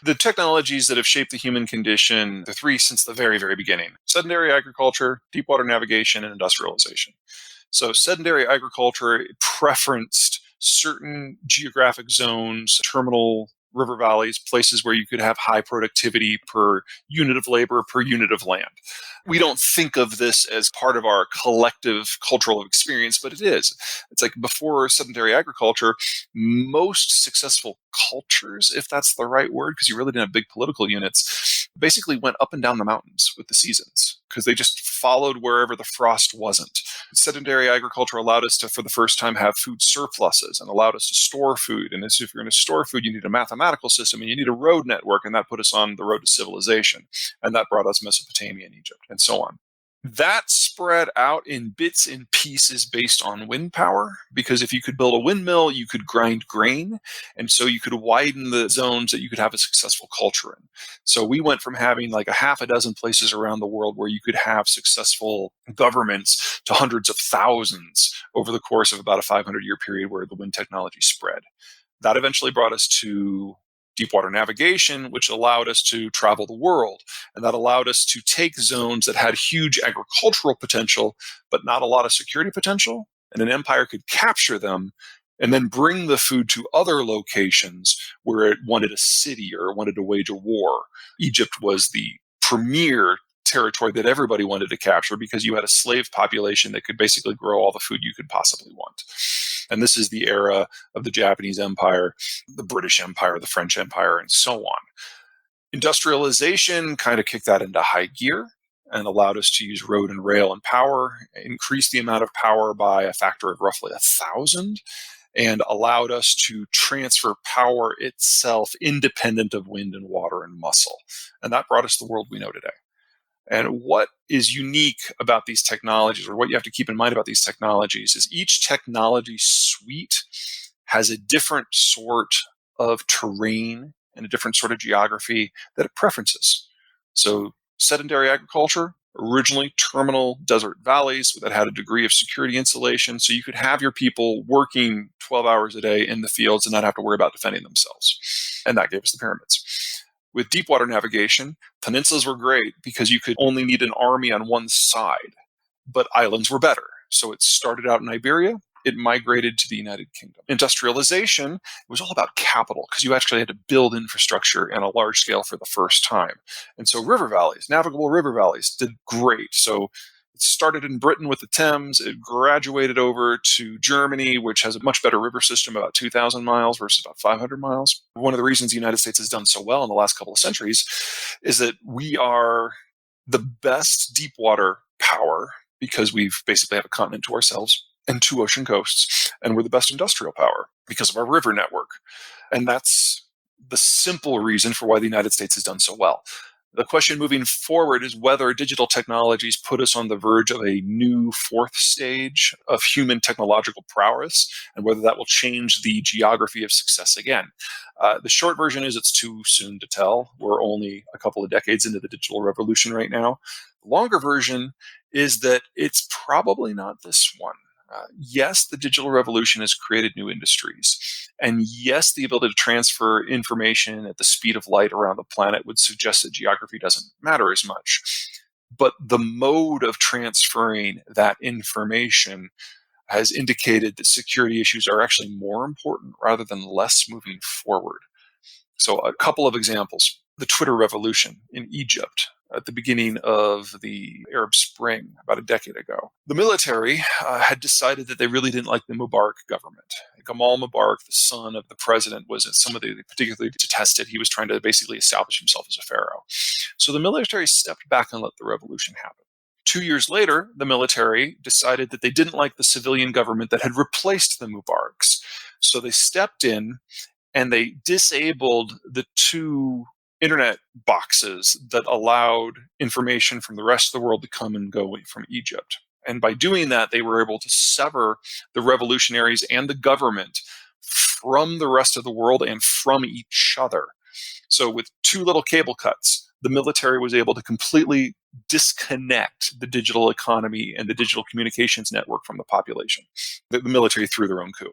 The technologies that have shaped the human condition, the three since the very, very beginning: sedentary agriculture, deep water navigation, and industrialization. So sedentary agriculture preferenced certain geographic zones, terminal river valleys, places where you could have high productivity per unit of labor, per unit of land. We don't think of this as part of our collective cultural experience, but it is. It's like before sedentary agriculture, most successful cultures, if that's the right word, because you really didn't have big political units, basically went up and down the mountains with the seasons because they just followed wherever the frost wasn't. Sedentary agriculture allowed us to, for the first time, have food surpluses and allowed us to store food. And if you're going to store food, you need a mathematical system and you need a road network, and that put us on the road to civilization. And that brought us Mesopotamia and Egypt and so on. That spread out in bits and pieces based on wind power, because if you could build a windmill, you could grind grain, and so you could widen the zones that you could have a successful culture in. So we went from having like a half a dozen places around the world where you could have successful governments to hundreds of thousands over the course of about a 500-year period where the wind technology spread. That eventually brought us to deep water navigation, which allowed us to travel the world. And that allowed us to take zones that had huge agricultural potential, but not a lot of security potential. And an empire could capture them and then bring the food to other locations where it wanted a city or it wanted to wage a war. Egypt was the premier territory that everybody wanted to capture because you had a slave population that could basically grow all the food you could possibly want. And this is the era of the Japanese Empire, the British Empire, the French Empire, and so on. Industrialization kind of kicked that into high gear and allowed us to use road and rail and power, increase the amount of power by a factor of roughly 1,000, and allowed us to transfer power itself independent of wind and water and muscle. And that brought us the world we know today. And what is unique about these technologies, or what you have to keep in mind about these technologies, is each technology suite has a different sort of terrain and a different sort of geography that it preferences. So sedentary agriculture, originally terminal desert valleys that had a degree of security insulation, so you could have your people working 12 hours a day in the fields and not have to worry about defending themselves. And that gave us the pyramids. With deep water navigation, peninsulas were great because you could only need an army on one side, but islands were better. So it started out in Iberia, it migrated to the United Kingdom. Industrialization was all about capital because you actually had to build infrastructure on a large scale for the first time. And so river valleys, navigable river valleys, did great. So it started in Britain with the Thames. It graduated over to Germany, which has a much better river system, about 2,000 miles versus about 500 miles. One of the reasons the United States has done so well in the last couple of centuries is that we are the best deep water power because we've basically have a continent to ourselves and 2 ocean coasts. And we're the best industrial power because of our river network. And that's the simple reason for why the United States has done so well. The question moving forward is whether digital technologies put us on the verge of a new 4th stage of human technological prowess, and whether that will change the geography of success again. The short version is it's too soon to tell. We're only a couple of decades into the digital revolution right now. The longer version is that it's probably not this one. Yes, the digital revolution has created new industries. And yes, the ability to transfer information at the speed of light around the planet would suggest that geography doesn't matter as much. But the mode of transferring that information has indicated that security issues are actually more important rather than less moving forward. So, a couple of examples. The Twitter revolution in Egypt at the beginning of the Arab Spring about a decade ago. The military had decided that they really didn't like the Mubarak government. Gamal Mubarak, the son of the president, was somebody they particularly detested. He was trying to basically establish himself as a pharaoh. So the military stepped back and let the revolution happen. 2 years later, the military decided that they didn't like the civilian government that had replaced the Mubaraks. So they stepped in and they disabled the two internet boxes that allowed information from the rest of the world to come and go from Egypt. And by doing that, they were able to sever the revolutionaries and the government from the rest of the world and from each other. So with two little cable cuts, the military was able to completely disconnect the digital economy and the digital communications network from the population. The military threw their own coup.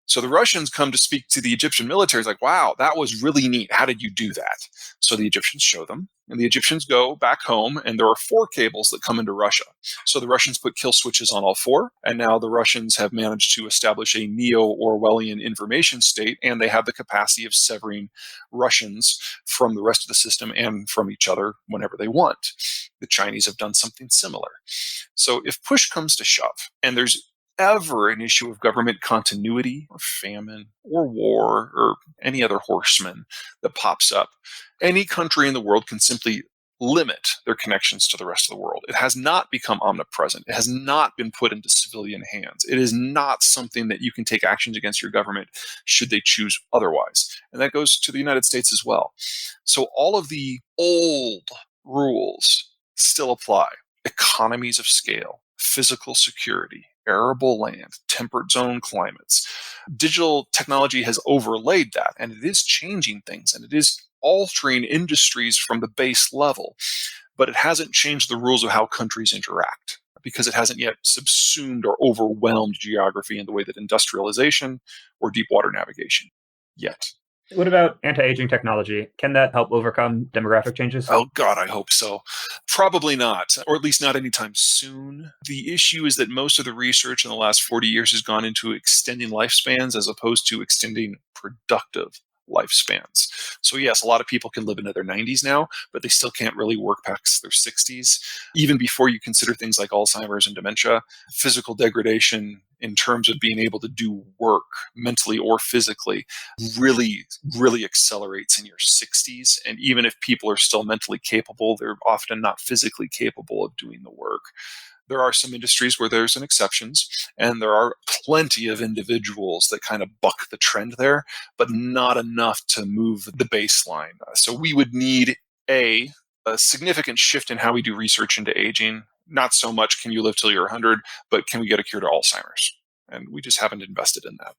So the Russians come to speak to the Egyptian military. It's like, wow, that was really neat. How did you do that? So the Egyptians show them, and the Egyptians go back home, and there are 4 cables that come into Russia. So the Russians put kill switches on all 4, and now the Russians have managed to establish a neo-Orwellian information state, and they have the capacity of severing Russians from the rest of the system and from each other whenever they want. The Chinese have done something similar. So if push comes to shove, and there's ever an issue of government continuity or famine or war or any other horseman that pops up, any country in the world can simply limit their connections to the rest of the world. It has not become omnipresent. It has not been put into civilian hands. It is not something that you can take actions against your government should they choose otherwise. And that goes to the United States as well. So all of the old rules still apply. Economies of scale, physical security, arable land, temperate zone climates. Digital technology has overlaid that, and it is changing things, and it is altering industries from the base level, but it hasn't changed the rules of how countries interact because it hasn't yet subsumed or overwhelmed geography in the way that industrialization or deep water navigation yet. What about anti-aging technology? Can that help overcome demographic changes? Oh, God, I hope so. Probably not, or at least not anytime soon. The issue is that most of the research in the last 40 years has gone into extending lifespans as opposed to extending productive lifespans. So yes, a lot of people can live into their 90s now, but they still can't really work past their 60s. Even before you consider things like Alzheimer's and dementia, physical degradation in terms of being able to do work mentally or physically really, really accelerates in your 60s. And even if people are still mentally capable, they're often not physically capable of doing the work. There are some industries where there's an exceptions, and there are plenty of individuals that kind of buck the trend there, but not enough to move the baseline. So we would need a significant shift in how we do research into aging. Not so much can you live till you're 100, but can we get a cure to Alzheimer's? And we just haven't invested in that.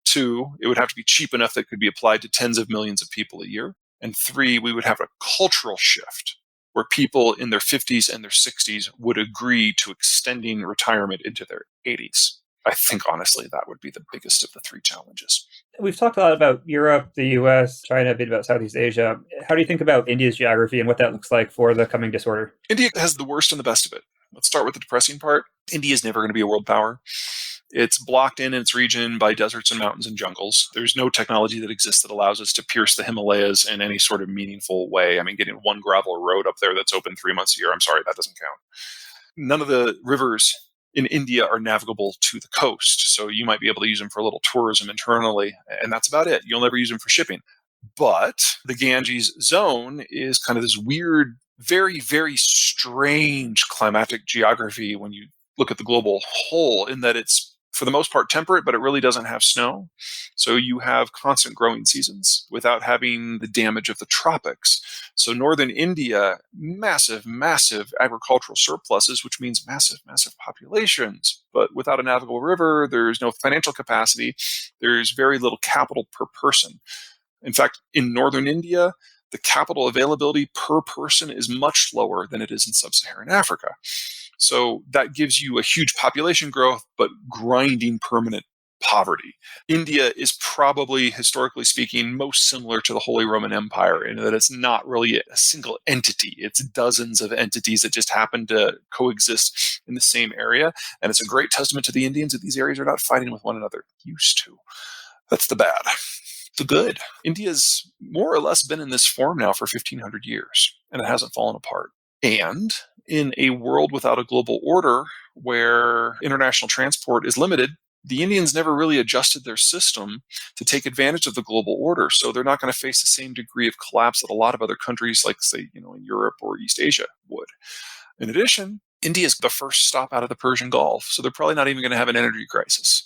2, it would have to be cheap enough that it could be applied to tens of millions of people a year. And 3, we would have a cultural shift where people in their 50s and their 60s would agree to extending retirement into their 80s. I think, honestly, that would be the biggest of the 3 challenges. We've talked a lot about Europe, the US, China, a bit about Southeast Asia. How do you think about India's geography and what that looks like for the coming disorder? India has the worst and the best of it. Let's start with the depressing part. India is never going to be a world power. It's blocked in its region by deserts and mountains and jungles. There's no technology that exists that allows us to pierce the Himalayas in any sort of meaningful way. I mean, getting one gravel road up there that's open 3 months a year, I'm sorry, that doesn't count. None of the rivers in India are navigable to the coast. So you might be able to use them for a little tourism internally, and that's about it. You'll never use them for shipping. But the Ganges zone is kind of this weird, very, very strange climatic geography when you look at the global whole, in that it's for the most part temperate, but it really doesn't have snow. So you have constant growing seasons without having the damage of the tropics. So northern India, massive, massive agricultural surpluses, which means massive, massive populations. But without a navigable river, there's no financial capacity. There's very little capital per person. In fact, in northern India, the capital availability per person is much lower than it is in sub-Saharan Africa. So that gives you a huge population growth, but grinding permanent poverty. India is probably, historically speaking, most similar to the Holy Roman Empire in that it's not really a single entity. It's dozens of entities that just happen to coexist in the same area. And it's a great testament to the Indians that these areas are not fighting with one another used to. That's the bad. The good. India's more or less been in this form now for 1,500 years, and it hasn't fallen apart. And in a world without a global order where international transport is limited, the Indians never really adjusted their system to take advantage of the global order. So they're not going to face the same degree of collapse that a lot of other countries, like, say, in Europe or East Asia would. In addition, India is the first stop out of the Persian Gulf, so they're probably not even going to have an energy crisis.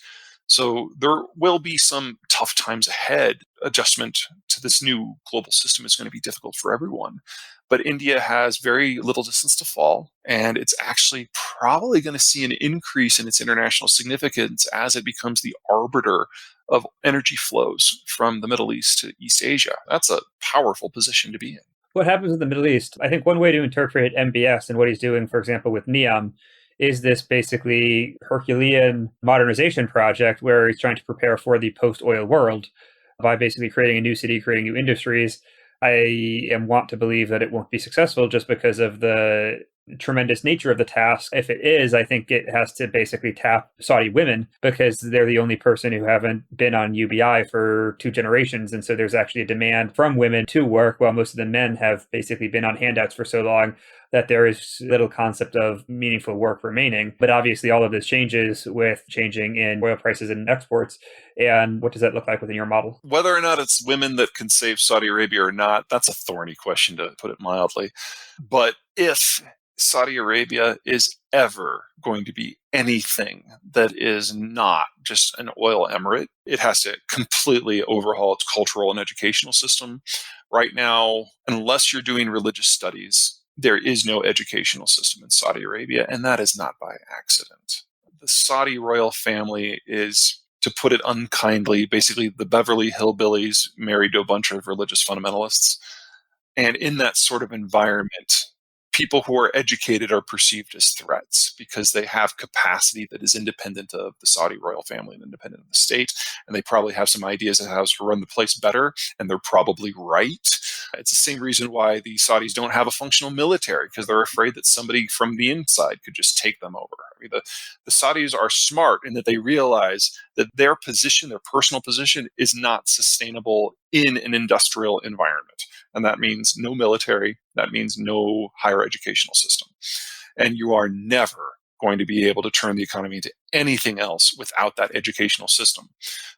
So there will be some tough times ahead. Adjustment to this new global system is going to be difficult for everyone. But India has very little distance to fall, and it's actually probably going to see an increase in its international significance as it becomes the arbiter of energy flows from the Middle East to East Asia. That's a powerful position to be in. What happens in the Middle East? I think one way to interpret MBS and what he's doing, for example, with NEOM, is this basically Herculean modernization project where he's trying to prepare for the post-oil world by basically creating a new city, creating new industries. I want to believe that it won't be successful just because of the tremendous nature of the task. If it is, I think it has to basically tap Saudi women because they're the only person who haven't been on UBI for 2 generations. And so there's actually a demand from women to work while most of the men have basically been on handouts for so long that there is little concept of meaningful work remaining. But obviously all of this changes with changing in oil prices and exports. And what does that look like within your model? Whether or not it's women that can save Saudi Arabia or not, that's a thorny question, to put it mildly. But if Saudi Arabia is ever going to be anything that is not just an oil emirate, it has to completely overhaul its cultural and educational system. Right now, unless you're doing religious studies, there is no educational system in Saudi Arabia, and that is not by accident. The Saudi royal family is, to put it unkindly, basically the Beverly Hillbillies married to a bunch of religious fundamentalists. And in that sort of environment, people who are educated are perceived as threats because they have capacity that is independent of the Saudi royal family and independent of the state. And they probably have some ideas of how to run the place better, and they're probably right. It's the same reason why the Saudis don't have a functional military, because they're afraid that somebody from the inside could just take them over. I mean, the Saudis are smart in that they realize that their position, their personal position, is not sustainable in an industrial environment. And that means no military, that means no higher educational system. And you are never going to be able to turn the economy into anything else without that educational system.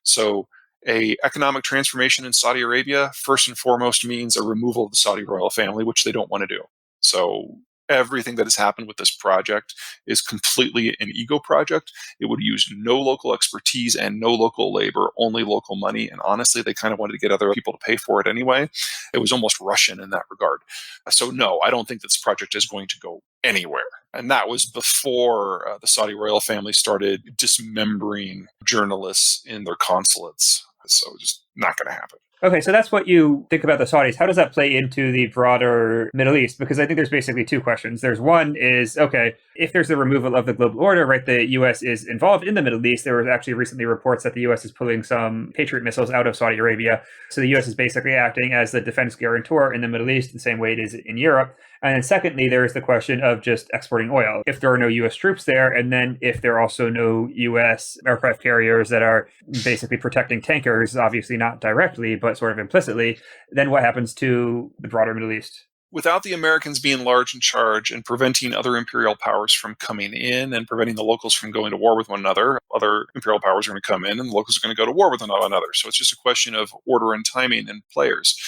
So a economic transformation in Saudi Arabia, first and foremost, means a removal of the Saudi royal family, which they don't want to do. So everything that has happened with this project is completely an ego project. It would use no local expertise and no local labor, only local money. And honestly, they kind of wanted to get other people to pay for it anyway. It was almost Russian in that regard. So no, I don't think this project is going to go anywhere. And that was before the Saudi royal family started dismembering journalists in their consulates. So just not going to happen. Okay, so that's what you think about the Saudis. How does that play into the broader Middle East? Because I think there's basically 2 questions. There's one is, okay, if there's the removal of the global order, right, the U.S. is involved in the Middle East. There was actually recently reports that the U.S. is pulling some Patriot missiles out of Saudi Arabia. So the U.S. is basically acting as the defense guarantor in the Middle East, the same way it is in Europe. And then secondly, there is the question of just exporting oil. If there are no U.S. troops there, and then if there are also no U.S. aircraft carriers that are basically protecting tankers, obviously not directly, but sort of implicitly, then what happens to the broader Middle East? Without the Americans being large in charge and preventing other imperial powers from coming in and preventing the locals from going to war with one another, other imperial powers are going to come in and the locals are going to go to war with one another. So it's just a question of order and timing and players.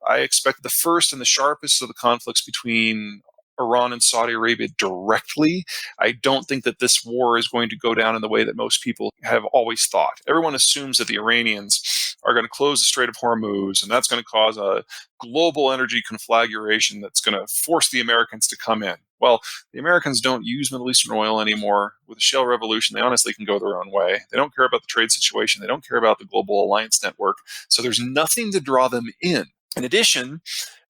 I expect the first and the sharpest of the conflicts between Iran and Saudi Arabia directly. I don't think that this war is going to go down in the way that most people have always thought. Everyone assumes that the Iranians are going to close the Strait of Hormuz, and that's going to cause a global energy conflagration that's going to force the Americans to come in. Well, the Americans don't use Middle Eastern oil anymore. With the shale revolution, they honestly can go their own way. They don't care about the trade situation. They don't care about the global alliance network. So there's nothing to draw them in. In addition,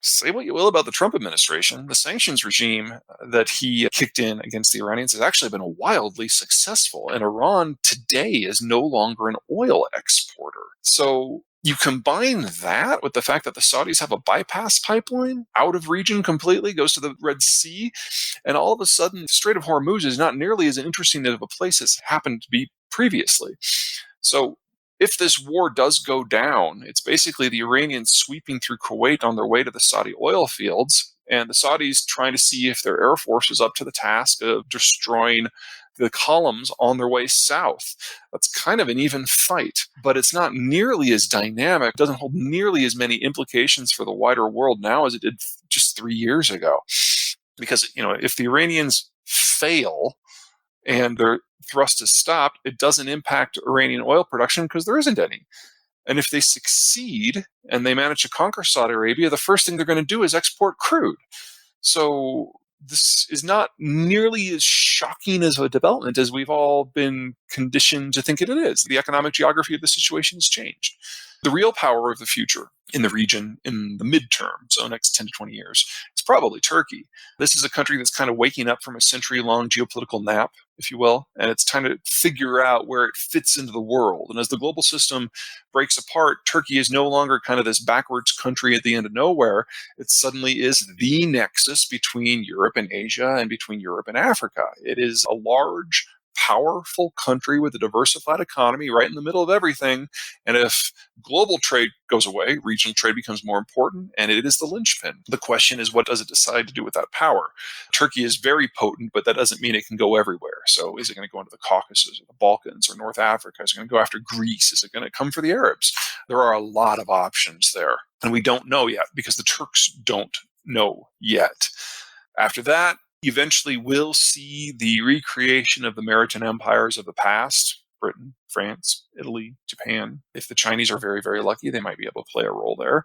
say what you will about the Trump administration, the sanctions regime that he kicked in against the Iranians has actually been wildly successful. And Iran today is no longer an oil exporter. So you combine that with the fact that the Saudis have a bypass pipeline out of region completely, goes to the Red Sea, and all of a sudden, the Strait of Hormuz is not nearly as interesting of a place as it happened to be previously. So if this war does go down, it's basically the Iranians sweeping through Kuwait on their way to the Saudi oil fields, and the Saudis trying to see if their air force is up to the task of destroying the columns on their way south. That's kind of an even fight, but it's not nearly as dynamic, doesn't hold nearly as many implications for the wider world now as it did just 3 years ago. Because, if the Iranians fail and their thrust is stopped, it doesn't impact Iranian oil production because there isn't any. And if they succeed and they manage to conquer Saudi Arabia, the first thing they're going to do is export crude. So this is not nearly as shocking as a development as we've all been conditioned to think it is. The economic geography of the situation has changed. The real power of the future in the region in the midterm, so next 10 to 20 years, is probably Turkey. This is a country that's kind of waking up from a century-long geopolitical nap, if you will, and it's trying to figure out where it fits into the world. And as the global system breaks apart, Turkey is no longer kind of this backwards country at the end of nowhere. It suddenly is the nexus between Europe and Asia and between Europe and Africa. It is a large, powerful country with a diversified economy right in the middle of everything. And if global trade goes away, regional trade becomes more important, and it is the linchpin. The question is, what does it decide to do with that power? Turkey is very potent, but that doesn't mean it can go everywhere. So is it going to go into the Caucasus or the Balkans or North Africa? Is it going to go after Greece? Is it going to come for the Arabs? There are a lot of options there, and we don't know yet because the Turks don't know yet. After that, eventually we'll see the recreation of the maritime empires of the past, Britain, France, Italy, Japan. If the Chinese are very, very lucky, they might be able to play a role there.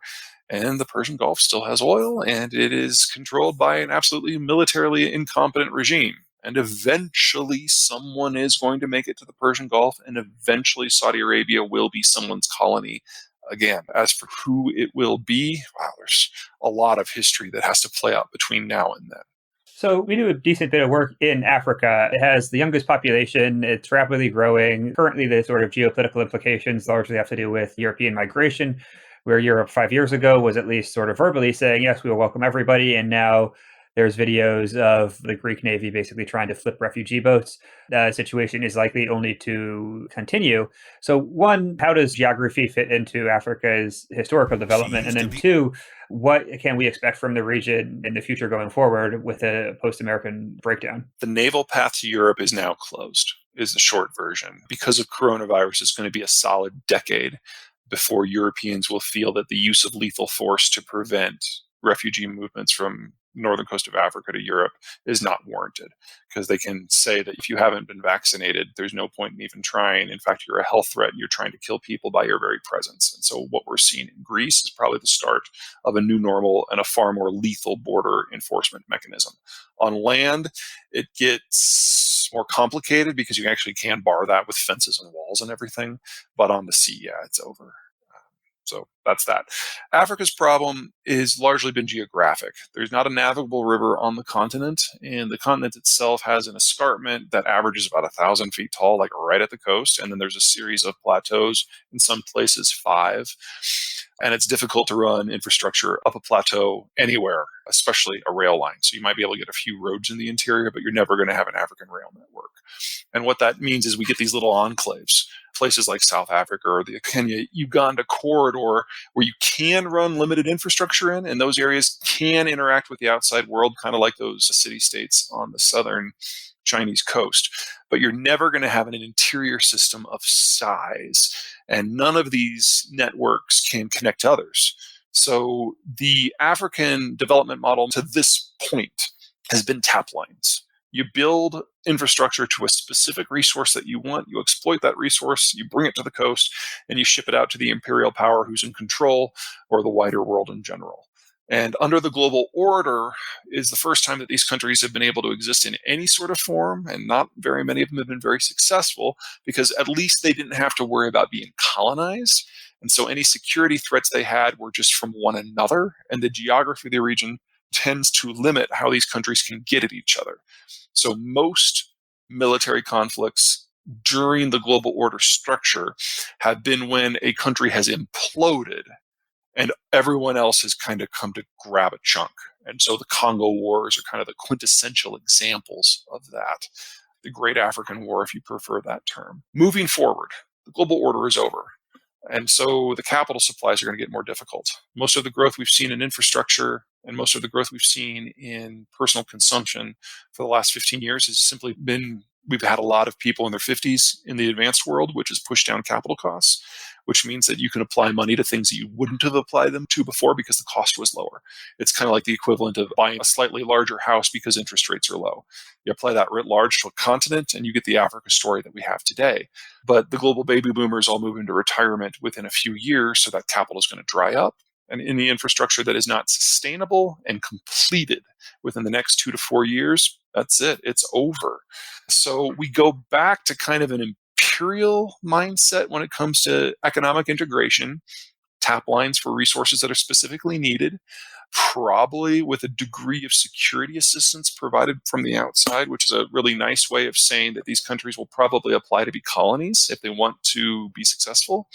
And the Persian Gulf still has oil, and it is controlled by an absolutely militarily incompetent regime. And eventually someone is going to make it to the Persian Gulf, and eventually Saudi Arabia will be someone's colony again. As for who it will be, wow, there's a lot of history that has to play out between now and then. So we do a decent bit of work in Africa. It has the youngest population. It's rapidly growing. Currently, the sort of geopolitical implications largely have to do with European migration, where Europe 5 years ago was at least sort of verbally saying, yes, we will welcome everybody. And now there's videos of the Greek Navy basically trying to flip refugee boats. The situation is likely only to continue. So one, how does geography fit into Africa's historical development? And then two, what can we expect from the region in the future going forward with a post-American breakdown? The naval path to Europe is now closed, is the short version. Because of coronavirus, it's going to be a solid decade before Europeans will feel that the use of lethal force to prevent refugee movements from northern coast of Africa to Europe is not warranted, because they can say that if you haven't been vaccinated, there's no point in even trying. In fact, you're a health threat and you're trying to kill people by your very presence. And so what we're seeing in Greece is probably the start of a new normal and a far more lethal border enforcement mechanism. On land, it gets more complicated because you actually can bar that with fences and walls and everything. But on the sea, yeah, it's over. So that's that. Africa's problem has largely been geographic. There's not a navigable river on the continent, and the continent itself has an escarpment that averages about 1,000 feet tall, like right at the coast. And then there's a series of plateaus, in some places 5. And it's difficult to run infrastructure up a plateau anywhere, especially a rail line. So you might be able to get a few roads in the interior, but you're never going to have an African rail network. And what that means is we get these little enclaves, places like South Africa or the Kenya-Uganda corridor, where you can run limited infrastructure in, and those areas can interact with the outside world, kind of like those city-states on the southern Chinese coast. But you're never going to have an interior system of size, and none of these networks can connect to others. So the African development model to this point has been tap lines. You build infrastructure to a specific resource that you want, you exploit that resource, you bring it to the coast, and you ship it out to the imperial power who's in control, or the wider world in general. And under the global order is the first time that these countries have been able to exist in any sort of form, and not very many of them have been very successful, because at least they didn't have to worry about being colonized. And so any security threats they had were just from one another, and the geography of the region tends to limit how these countries can get at each other. So most military conflicts during the global order structure have been when a country has imploded and everyone else has kind of come to grab a chunk. And so the Congo Wars are kind of the quintessential examples of that. The Great African War, if you prefer that term. Moving forward, the global order is over. And so the capital supplies are going to get more difficult. Most of the growth we've seen in infrastructure and most of the growth we've seen in personal consumption for the last 15 years has simply been we've had a lot of people in their 50s in the advanced world, which has pushed down capital costs, which means that you can apply money to things that you wouldn't have applied them to before because the cost was lower. It's kind of like the equivalent of buying a slightly larger house because interest rates are low. You apply that writ large to a continent and you get the Africa story that we have today. But the global baby boomers all move into retirement within a few years, so that capital is going to dry up. And any infrastructure that is not sustainable and completed within the next 2 to 4 years, that's it. It's over. So we go back to kind of an imperial mindset when it comes to economic integration, tap lines for resources that are specifically needed, probably with a degree of security assistance provided from the outside, which is a really nice way of saying that these countries will probably apply to be colonies if they want to be successful,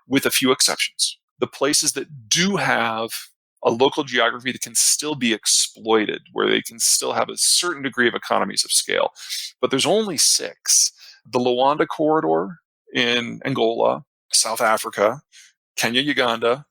with a few exceptions. The places that do have a local geography that can still be exploited, where they can still have a certain degree of economies of scale. But there's only 6. The Luanda corridor in Angola, South Africa, Kenya, Uganda,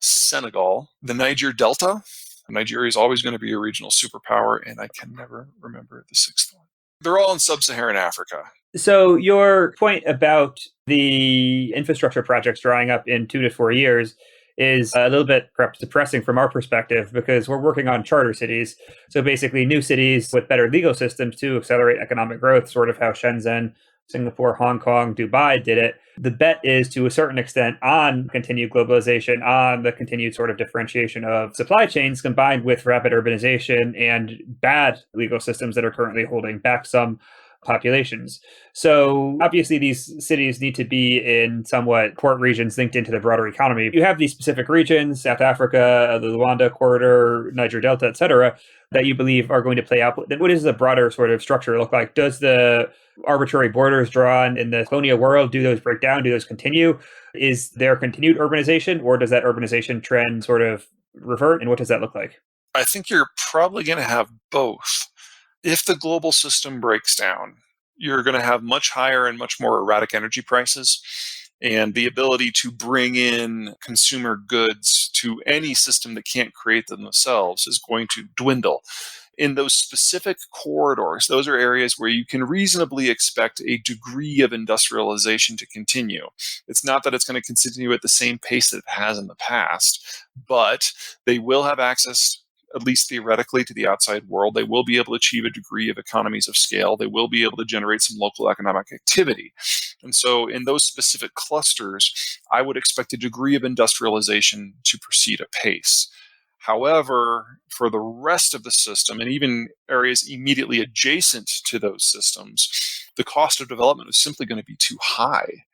Senegal, the Niger Delta. Nigeria is always going to be a regional superpower, and I can never remember the 6th one. They're all in sub-Saharan Africa. So your point about the infrastructure projects drying up in 2 to 4 years is a little bit perhaps depressing from our perspective because we're working on charter cities. So basically new cities with better legal systems to accelerate economic growth, sort of how Shenzhen, Singapore, Hong Kong, Dubai did it. The bet is to a certain extent on continued globalization, on the continued sort of differentiation of supply chains combined with rapid urbanization and bad legal systems that are currently holding back some populations. So obviously these cities need to be in somewhat port regions linked into the broader economy. You have these specific regions, South Africa, the Luanda corridor, Niger Delta, et cetera, that you believe are going to play out. What does the broader sort of structure look like? Does the arbitrary borders drawn in the colonial world, do those break down? Do those continue? Is there continued urbanization, or does that urbanization trend sort of revert? And what does that look like? I think you're probably going to have both. If the global system breaks down, you're going to have much higher and much more erratic energy prices, and the ability to bring in consumer goods to any system that can't create them themselves is going to dwindle. In those specific corridors, those are areas where you can reasonably expect a degree of industrialization to continue. It's not that it's going to continue at the same pace that it has in the past, but they will have access, at least theoretically, to the outside world. They will be able to achieve a degree of economies of scale. They will be able to generate some local economic activity. And so in those specific clusters, I would expect a degree of industrialization to proceed apace. However, for the rest of the system, and even areas immediately adjacent to those systems, the cost of development is simply going to be too high.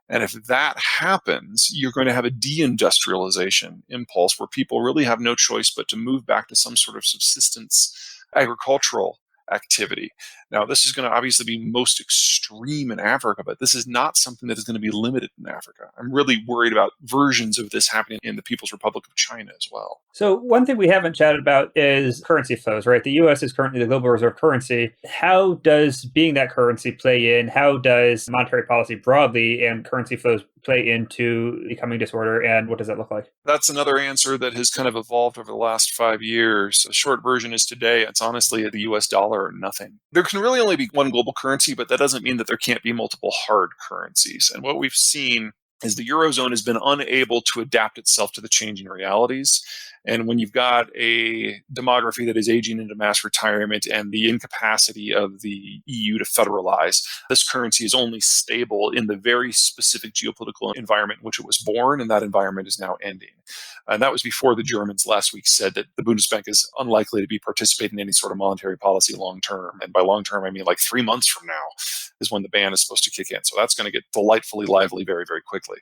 And if that happens, you're going to have a deindustrialization impulse where people really have no choice but to move back to some sort of subsistence agricultural activity. Now, this is going to obviously be most extreme in Africa, but this is not something that is going to be limited in Africa. I'm really worried about versions of this happening in the People's Republic of China as well. So one thing we haven't chatted about is currency flows, right? The U.S. is currently the global reserve currency. How does being that currency play in? How does monetary policy broadly and currency flows play into the coming disorder? And what does that look like? That's another answer that has kind of evolved over the last 5 years. A short version is today, it's honestly the US dollar or nothing. There can really only be one global currency, but that doesn't mean that there can't be multiple hard currencies. And what we've seen is the Eurozone has been unable to adapt itself to the changing realities. And when you've got a demography that is aging into mass retirement and the incapacity of the EU to federalize, this currency is only stable in the very specific geopolitical environment in which it was born, and that environment is now ending. And that was before the Germans last week said that the Bundesbank is unlikely to be participating in any sort of monetary policy long term. And by long term, I mean like 3 months from now is when the ban is supposed to kick in. So that's going to get delightfully lively very, very quickly.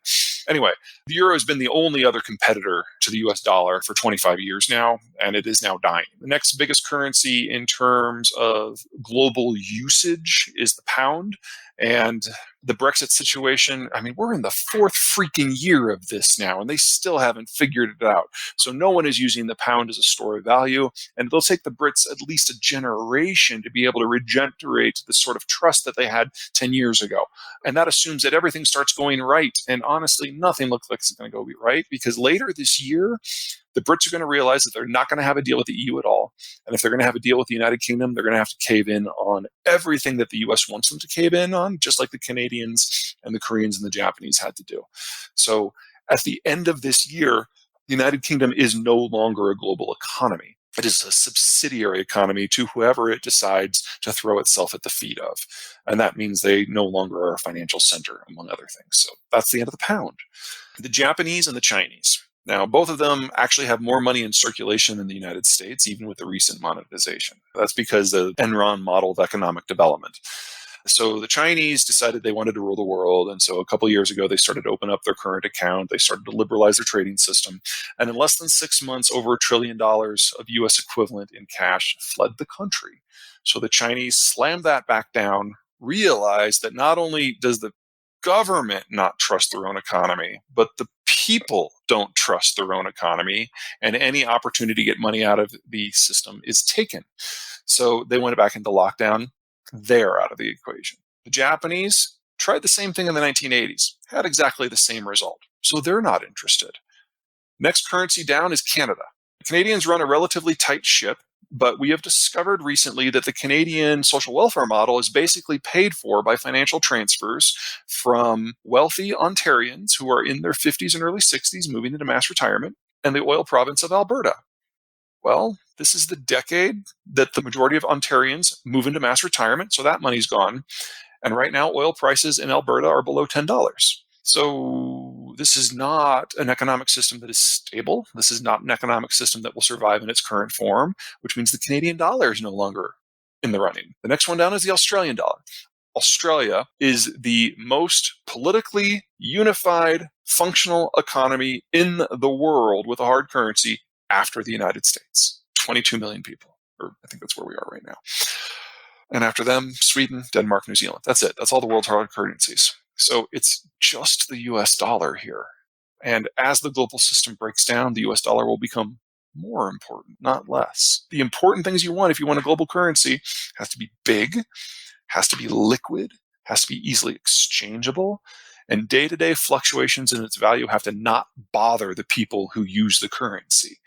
Anyway, the euro has been the only other competitor to the US dollar for 25 years now, and it is now dying. The next biggest currency in terms of global usage is the pound. And the Brexit situation, I mean, we're in the fourth freaking year of this now, and they still haven't figured it out. So no one is using the pound as a store of value, and it'll take the Brits at least a generation to be able to regenerate the sort of trust that they had 10 years ago. And that assumes that everything starts going right. And honestly, nothing looks like it's going to go right, because later this year, the Brits are going to realize that they're not going to have a deal with the EU at all. And if they're going to have a deal with the United Kingdom, they're going to have to cave in on everything that the US wants them to cave in on, just like the Canadians and the Koreans and the Japanese had to do. So at the end of this year, the United Kingdom is no longer a global economy. It is a subsidiary economy to whoever it decides to throw itself at the feet of. And that means they no longer are a financial center, among other things. So that's the end of the pound. The Japanese and the Chinese. Now, both of them actually have more money in circulation in the United States, even with the recent monetization. That's because of the Enron model of economic development. So the Chinese decided they wanted to rule the world. And so a couple of years ago, they started to open up their current account. They started to liberalize their trading system. And in less than 6 months, over $1 trillion of US equivalent in cash fled the country. So the Chinese slammed that back down, realized that not only does the government not trust their own economy, but the people don't trust their own economy, and any opportunity to get money out of the system is taken. So they went back into lockdown. They're out of the equation. The Japanese tried the same thing in the 1980s, had exactly the same result. So they're not interested. Next currency down is Canada. Canadians run a relatively tight ship, but we have discovered recently that the Canadian social welfare model is basically paid for by financial transfers from wealthy Ontarians who are in their 50s and early 60s moving into mass retirement and the oil province of Alberta. Well, this is the decade that the majority of Ontarians move into mass retirement, so that money's gone. And right now, oil prices in Alberta are below $10. So this is not an economic system that is stable. This is not an economic system that will survive in its current form, which means the Canadian dollar is no longer in the running. The next one down is the Australian dollar. Australia is the most politically unified, functional economy in the world with a hard currency after the United States. 22 million people, or I think that's where we are right now. And after them, Sweden, Denmark, New Zealand. That's it. That's all the world's hard currencies. So it's just the US dollar here. And as the global system breaks down, the US dollar will become more important, not less. The important things you want if you want a global currency has to be big, has to be liquid, has to be easily exchangeable, and day-to-day fluctuations in its value have to not bother the people who use the currency.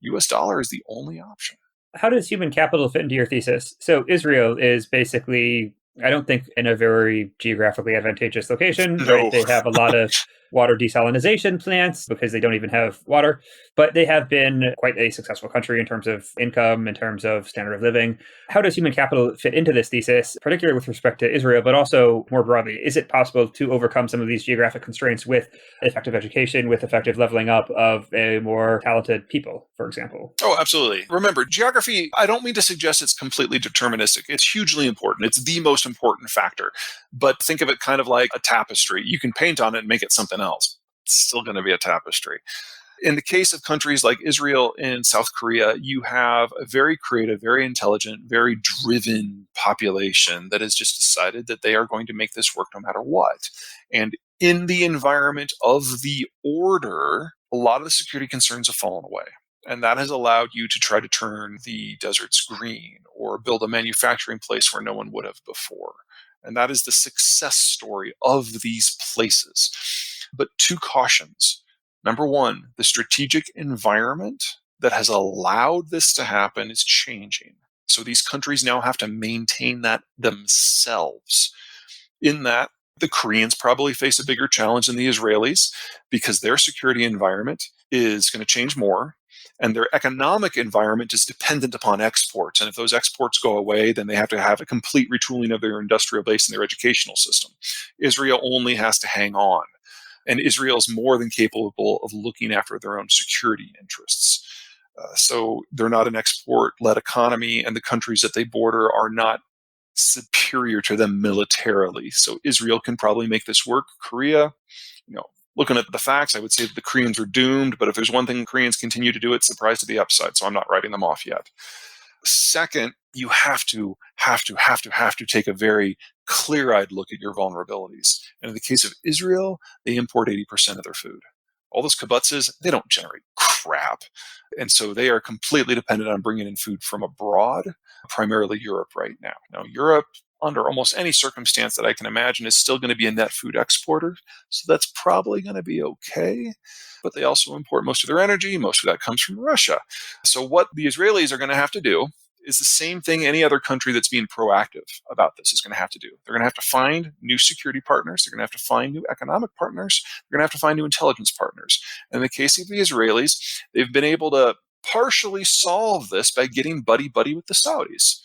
US dollar is the only option. How does human capital fit into your thesis? So Israel is basically, I don't think, in a very geographically advantageous location. No. Right? They have a lot of water desalination plants because they don't even have water, but they have been quite a successful country in terms of income, in terms of standard of living. How does human capital fit into this thesis, particularly with respect to Israel, but also more broadly? Is it possible to overcome some of these geographic constraints with effective education, with effective leveling up of a more talented people, for example? Oh, absolutely. Remember, geography, I don't mean to suggest it's completely deterministic. It's hugely important. It's the most important factor. But think of it kind of like a tapestry. You can paint on it and make it something else. It's still going to be a tapestry. In the case of countries like Israel and South Korea, you have a very creative, very intelligent, very driven population that has just decided that they are going to make this work no matter what. And in the environment of the order, a lot of the security concerns have fallen away. And that has allowed you to try to turn the deserts green or build a manufacturing place where no one would have before. And that is the success story of these places. But two cautions. Number one, the strategic environment that has allowed this to happen is changing. So these countries now have to maintain that themselves. In that, the Koreans probably face a bigger challenge than the Israelis because their security environment is going to change more. And their economic environment is dependent upon exports. And if those exports go away, then they have to have a complete retooling of their industrial base and their educational system. Israel only has to hang on. And Israel is more than capable of looking after their own security interests. So they're not an export-led economy, and the countries that they border are not superior to them militarily. So Israel can probably make this work. Korea, looking at the facts, I would say that the Koreans are doomed. But if there's one thing Koreans continue to do, it's surprise to the upside. So I'm not writing them off yet. Second, you have to take a very clear-eyed look at your vulnerabilities. And in the case of Israel, they import 80% of their food. All those kibbutzes, they don't generate crap. And so they are completely dependent on bringing in food from abroad, primarily Europe right now. Now, Europe, under almost any circumstance that I can imagine, is still going to be a net food exporter. So that's probably going to be okay. But they also import most of their energy. Most of that comes from Russia. So what the Israelis are going to have to do is the same thing any other country that's being proactive about this is going to have to do. They're going to have to find new security partners. They're going to have to find new economic partners. They're going to have to find new intelligence partners. And in the case of the Israelis, they've been able to partially solve this by getting buddy-buddy with the Saudis.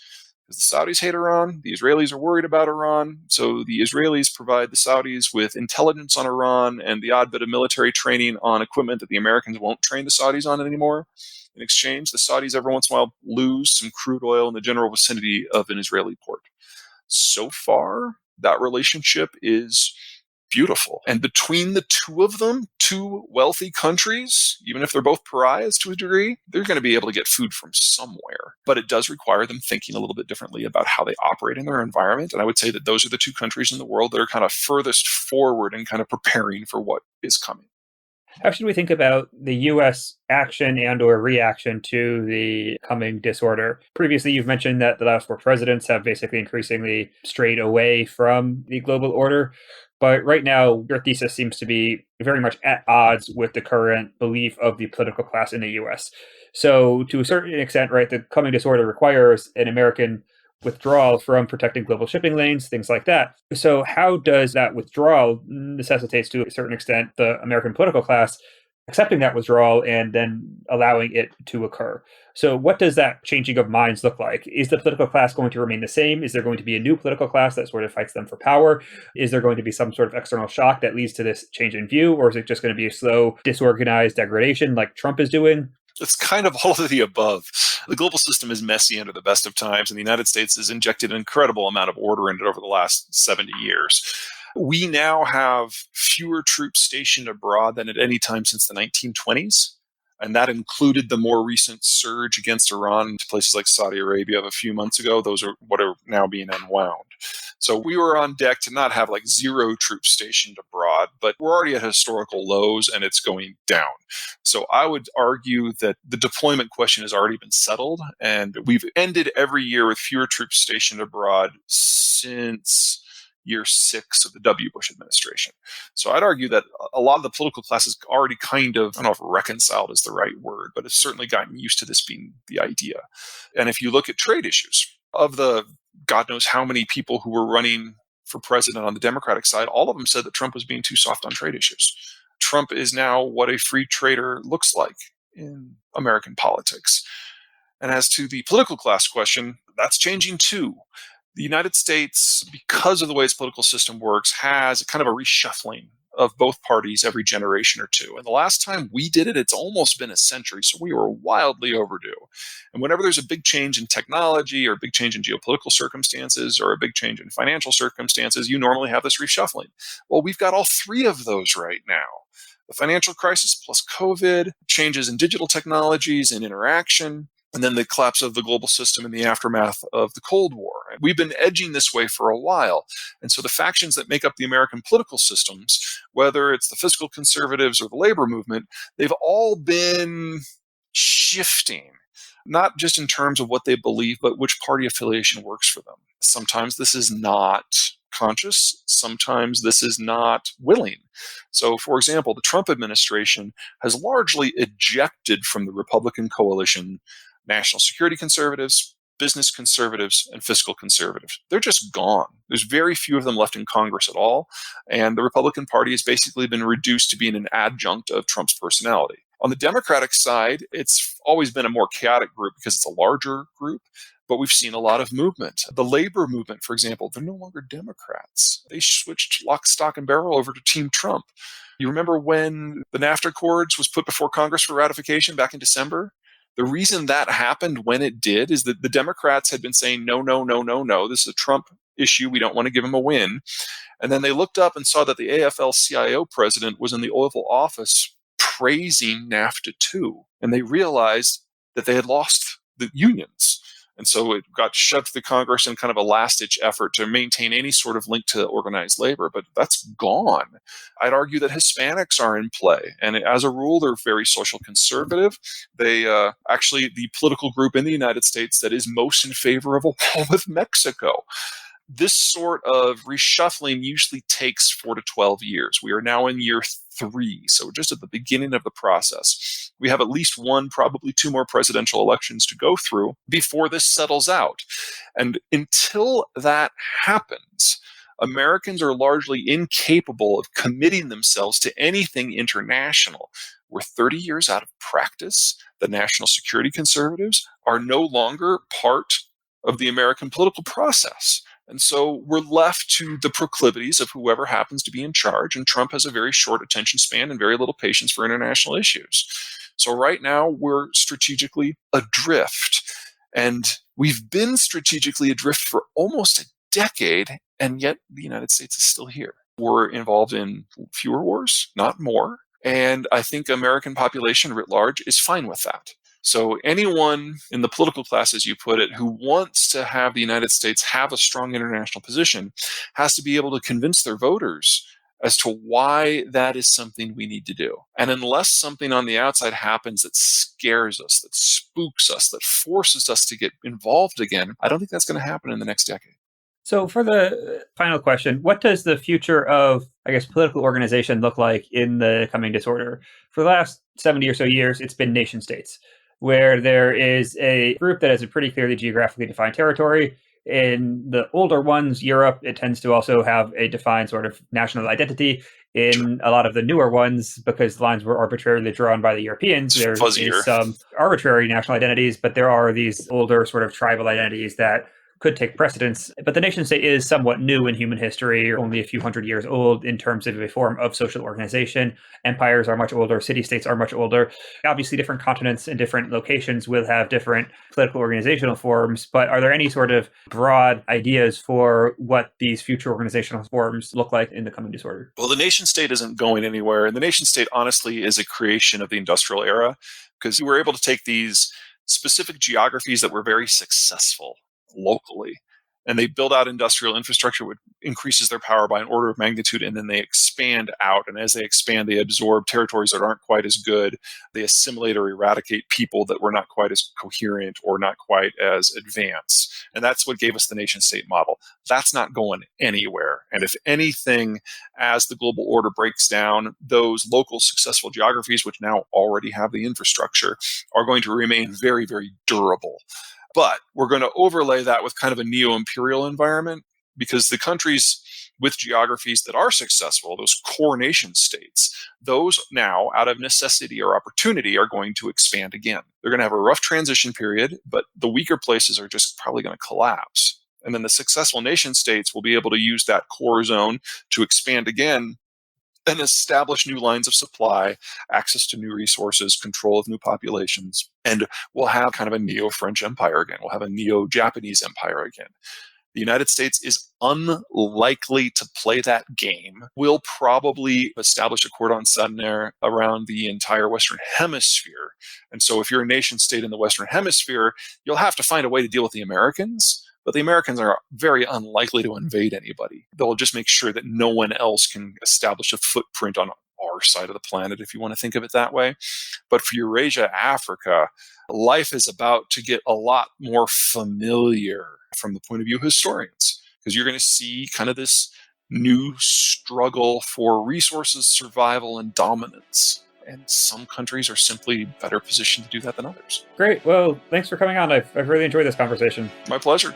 Because the Saudis hate Iran, the Israelis are worried about Iran, so the Israelis provide the Saudis with intelligence on Iran and the odd bit of military training on equipment that the Americans won't train the Saudis on anymore. In exchange, the Saudis every once in a while lose some crude oil in the general vicinity of an Israeli port. So far, that relationship is beautiful. And between the two of them, two wealthy countries, even if they're both pariahs to a degree, they're going to be able to get food from somewhere. But it does require them thinking a little bit differently about how they operate in their environment. And I would say that those are the two countries in the world that are kind of furthest forward and kind of preparing for what is coming. How should we think about the U.S. action and or reaction to the coming disorder? Previously, you've mentioned that the last four presidents have basically increasingly strayed away from the global order. But right now, your thesis seems to be very much at odds with the current belief of the political class in the U.S. So to a certain extent, right, the coming disorder requires an American withdrawal from protecting global shipping lanes, things like that. So how does that withdrawal necessitates to a certain extent the American political class accepting that withdrawal and then allowing it to occur? So what does that changing of minds look like? Is the political class going to remain the same? Is there going to be a new political class that sort of fights them for power? Is there going to be some sort of external shock that leads to this change in view? Or is it just going to be a slow, disorganized degradation like Trump is doing? It's kind of all of the above. The global system is messy under the best of times, and the United States has injected an incredible amount of order into it over the last 70 years. We now have fewer troops stationed abroad than at any time since the 1920s. And that included the more recent surge against Iran to places like Saudi Arabia of a few months ago. Those are what are now being unwound. So we were on deck to not have like zero troops stationed abroad, but we're already at historical lows and it's going down. So I would argue that the deployment question has already been settled, and we've ended every year with fewer troops stationed abroad since year 6 of the W. Bush administration. So I'd argue that a lot of the political class has already kind of, I don't know if reconciled is the right word, but it's certainly gotten used to this being the idea. And if you look at trade issues, of the God knows how many people who were running for president on the Democratic side, all of them said that Trump was being too soft on trade issues. Trump is now what a free trader looks like in American politics. And as to the political class question, that's changing too. The United States, because of the way its political system works, has kind of a reshuffling of both parties every generation or two. And the last time we did it, it's almost been a century. So we were wildly overdue. And whenever there's a big change in technology or a big change in geopolitical circumstances or a big change in financial circumstances, you normally have this reshuffling. Well, we've got all three of those right now. The financial crisis plus COVID, changes in digital technologies and interaction, and then the collapse of the global system in the aftermath of the Cold War. And we've been edging this way for a while. And so the factions that make up the American political systems, whether it's the fiscal conservatives or the labor movement, they've all been shifting, not just in terms of what they believe, but which party affiliation works for them. Sometimes this is not conscious. Sometimes this is not willing. So, for example, the Trump administration has largely ejected from the Republican coalition national security conservatives, business conservatives, and fiscal conservatives. They're just gone. There's very few of them left in Congress at all. And the Republican Party has basically been reduced to being an adjunct of Trump's personality. On the Democratic side, it's always been a more chaotic group because it's a larger group, but we've seen a lot of movement. The labor movement, for example, they're no longer Democrats. They switched lock, stock, and barrel over to Team Trump. You remember when the NAFTA Accords was put before Congress for ratification back in December? The reason that happened when it did is that the Democrats had been saying, no, no, no, no, no, this is a Trump issue. We don't want to give him a win. And then they looked up and saw that the AFL-CIO president was in the Oval Office praising NAFTA too. And they realized that they had lost the unions. And so it got shoved to the Congress in kind of a last-ditch effort to maintain any sort of link to organized labor, but that's gone. I'd argue that Hispanics are in play, and as a rule, they're very social conservative. They actually, the political group in the United States that is most in favor of a wall with Mexico. This sort of reshuffling usually takes 4 to 12 years. We are now in year 3, so just at the beginning of the process. We have at least 1, probably 2 more presidential elections to go through before this settles out. And until that happens, Americans are largely incapable of committing themselves to anything international. We're 30 years out of practice. The national security conservatives are no longer part of the American political process. And so we're left to the proclivities of whoever happens to be in charge. And Trump has a very short attention span and very little patience for international issues. So right now we're strategically adrift. And we've been strategically adrift for almost a decade. And yet the United States is still here. We're involved in fewer wars, not more. And I think American population writ large is fine with that. So anyone in the political class, as you put it, who wants to have the United States have a strong international position has to be able to convince their voters as to why that is something we need to do. And unless something on the outside happens that scares us, that spooks us, that forces us to get involved again, I don't think that's going to happen in the next decade. So for the final question, what does the future of, political organization look like in the coming disorder? For the last 70 or so years, it's been nation states, where there is a group that has a pretty clearly geographically defined territory. In the older ones, Europe, it tends to also have a defined sort of national identity. In a lot of the newer ones, because the lines were arbitrarily drawn by the Europeans, there is some arbitrary national identities, but there are these older sort of tribal identities that could take precedence. But the nation state is somewhat new in human history, or only a few hundred years old in terms of a form of social organization. Empires are much older, city-states are much older. Obviously, different continents and different locations will have different political organizational forms, but are there any sort of broad ideas for what these future organizational forms look like in the coming disorder? Well, the nation state isn't going anywhere. And the nation state, honestly, is a creation of the industrial era, because we were able to take these specific geographies that were very successful locally, and they build out industrial infrastructure, which increases their power by an order of magnitude, and then they expand out. And as they expand, they absorb territories that aren't quite as good. They assimilate or eradicate people that were not quite as coherent or not quite as advanced. And that's what gave us the nation-state model. That's not going anywhere. And if anything, as the global order breaks down, those local successful geographies, which now already have the infrastructure, are going to remain very, very durable. But we're going to overlay that with kind of a neo-imperial environment, because the countries with geographies that are successful, those core nation states, those now, out of necessity or opportunity, are going to expand again. They're going to have a rough transition period, but the weaker places are just probably going to collapse. And then the successful nation states will be able to use that core zone to expand again and establish new lines of supply, access to new resources, control of new populations. And we'll have kind of a neo-French empire again. We'll have a neo-Japanese empire again. The United States is unlikely to play that game. We'll probably establish a cordon sanitaire around the entire Western Hemisphere. And so if you're a nation state in the Western Hemisphere, you'll have to find a way to deal with the Americans. But the Americans are very unlikely to invade anybody. They'll just make sure that no one else can establish a footprint on our side of the planet, if you want to think of it that way. But for Eurasia, Africa, life is about to get a lot more familiar from the point of view of historians, because you're going to see kind of this new struggle for resources, survival, and dominance. And some countries are simply better positioned to do that than others. Great. Well, thanks for coming on. I've really enjoyed this conversation. My pleasure.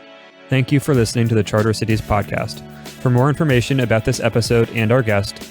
Thank you for listening to the Charter Cities podcast. For more information about this episode and our guest,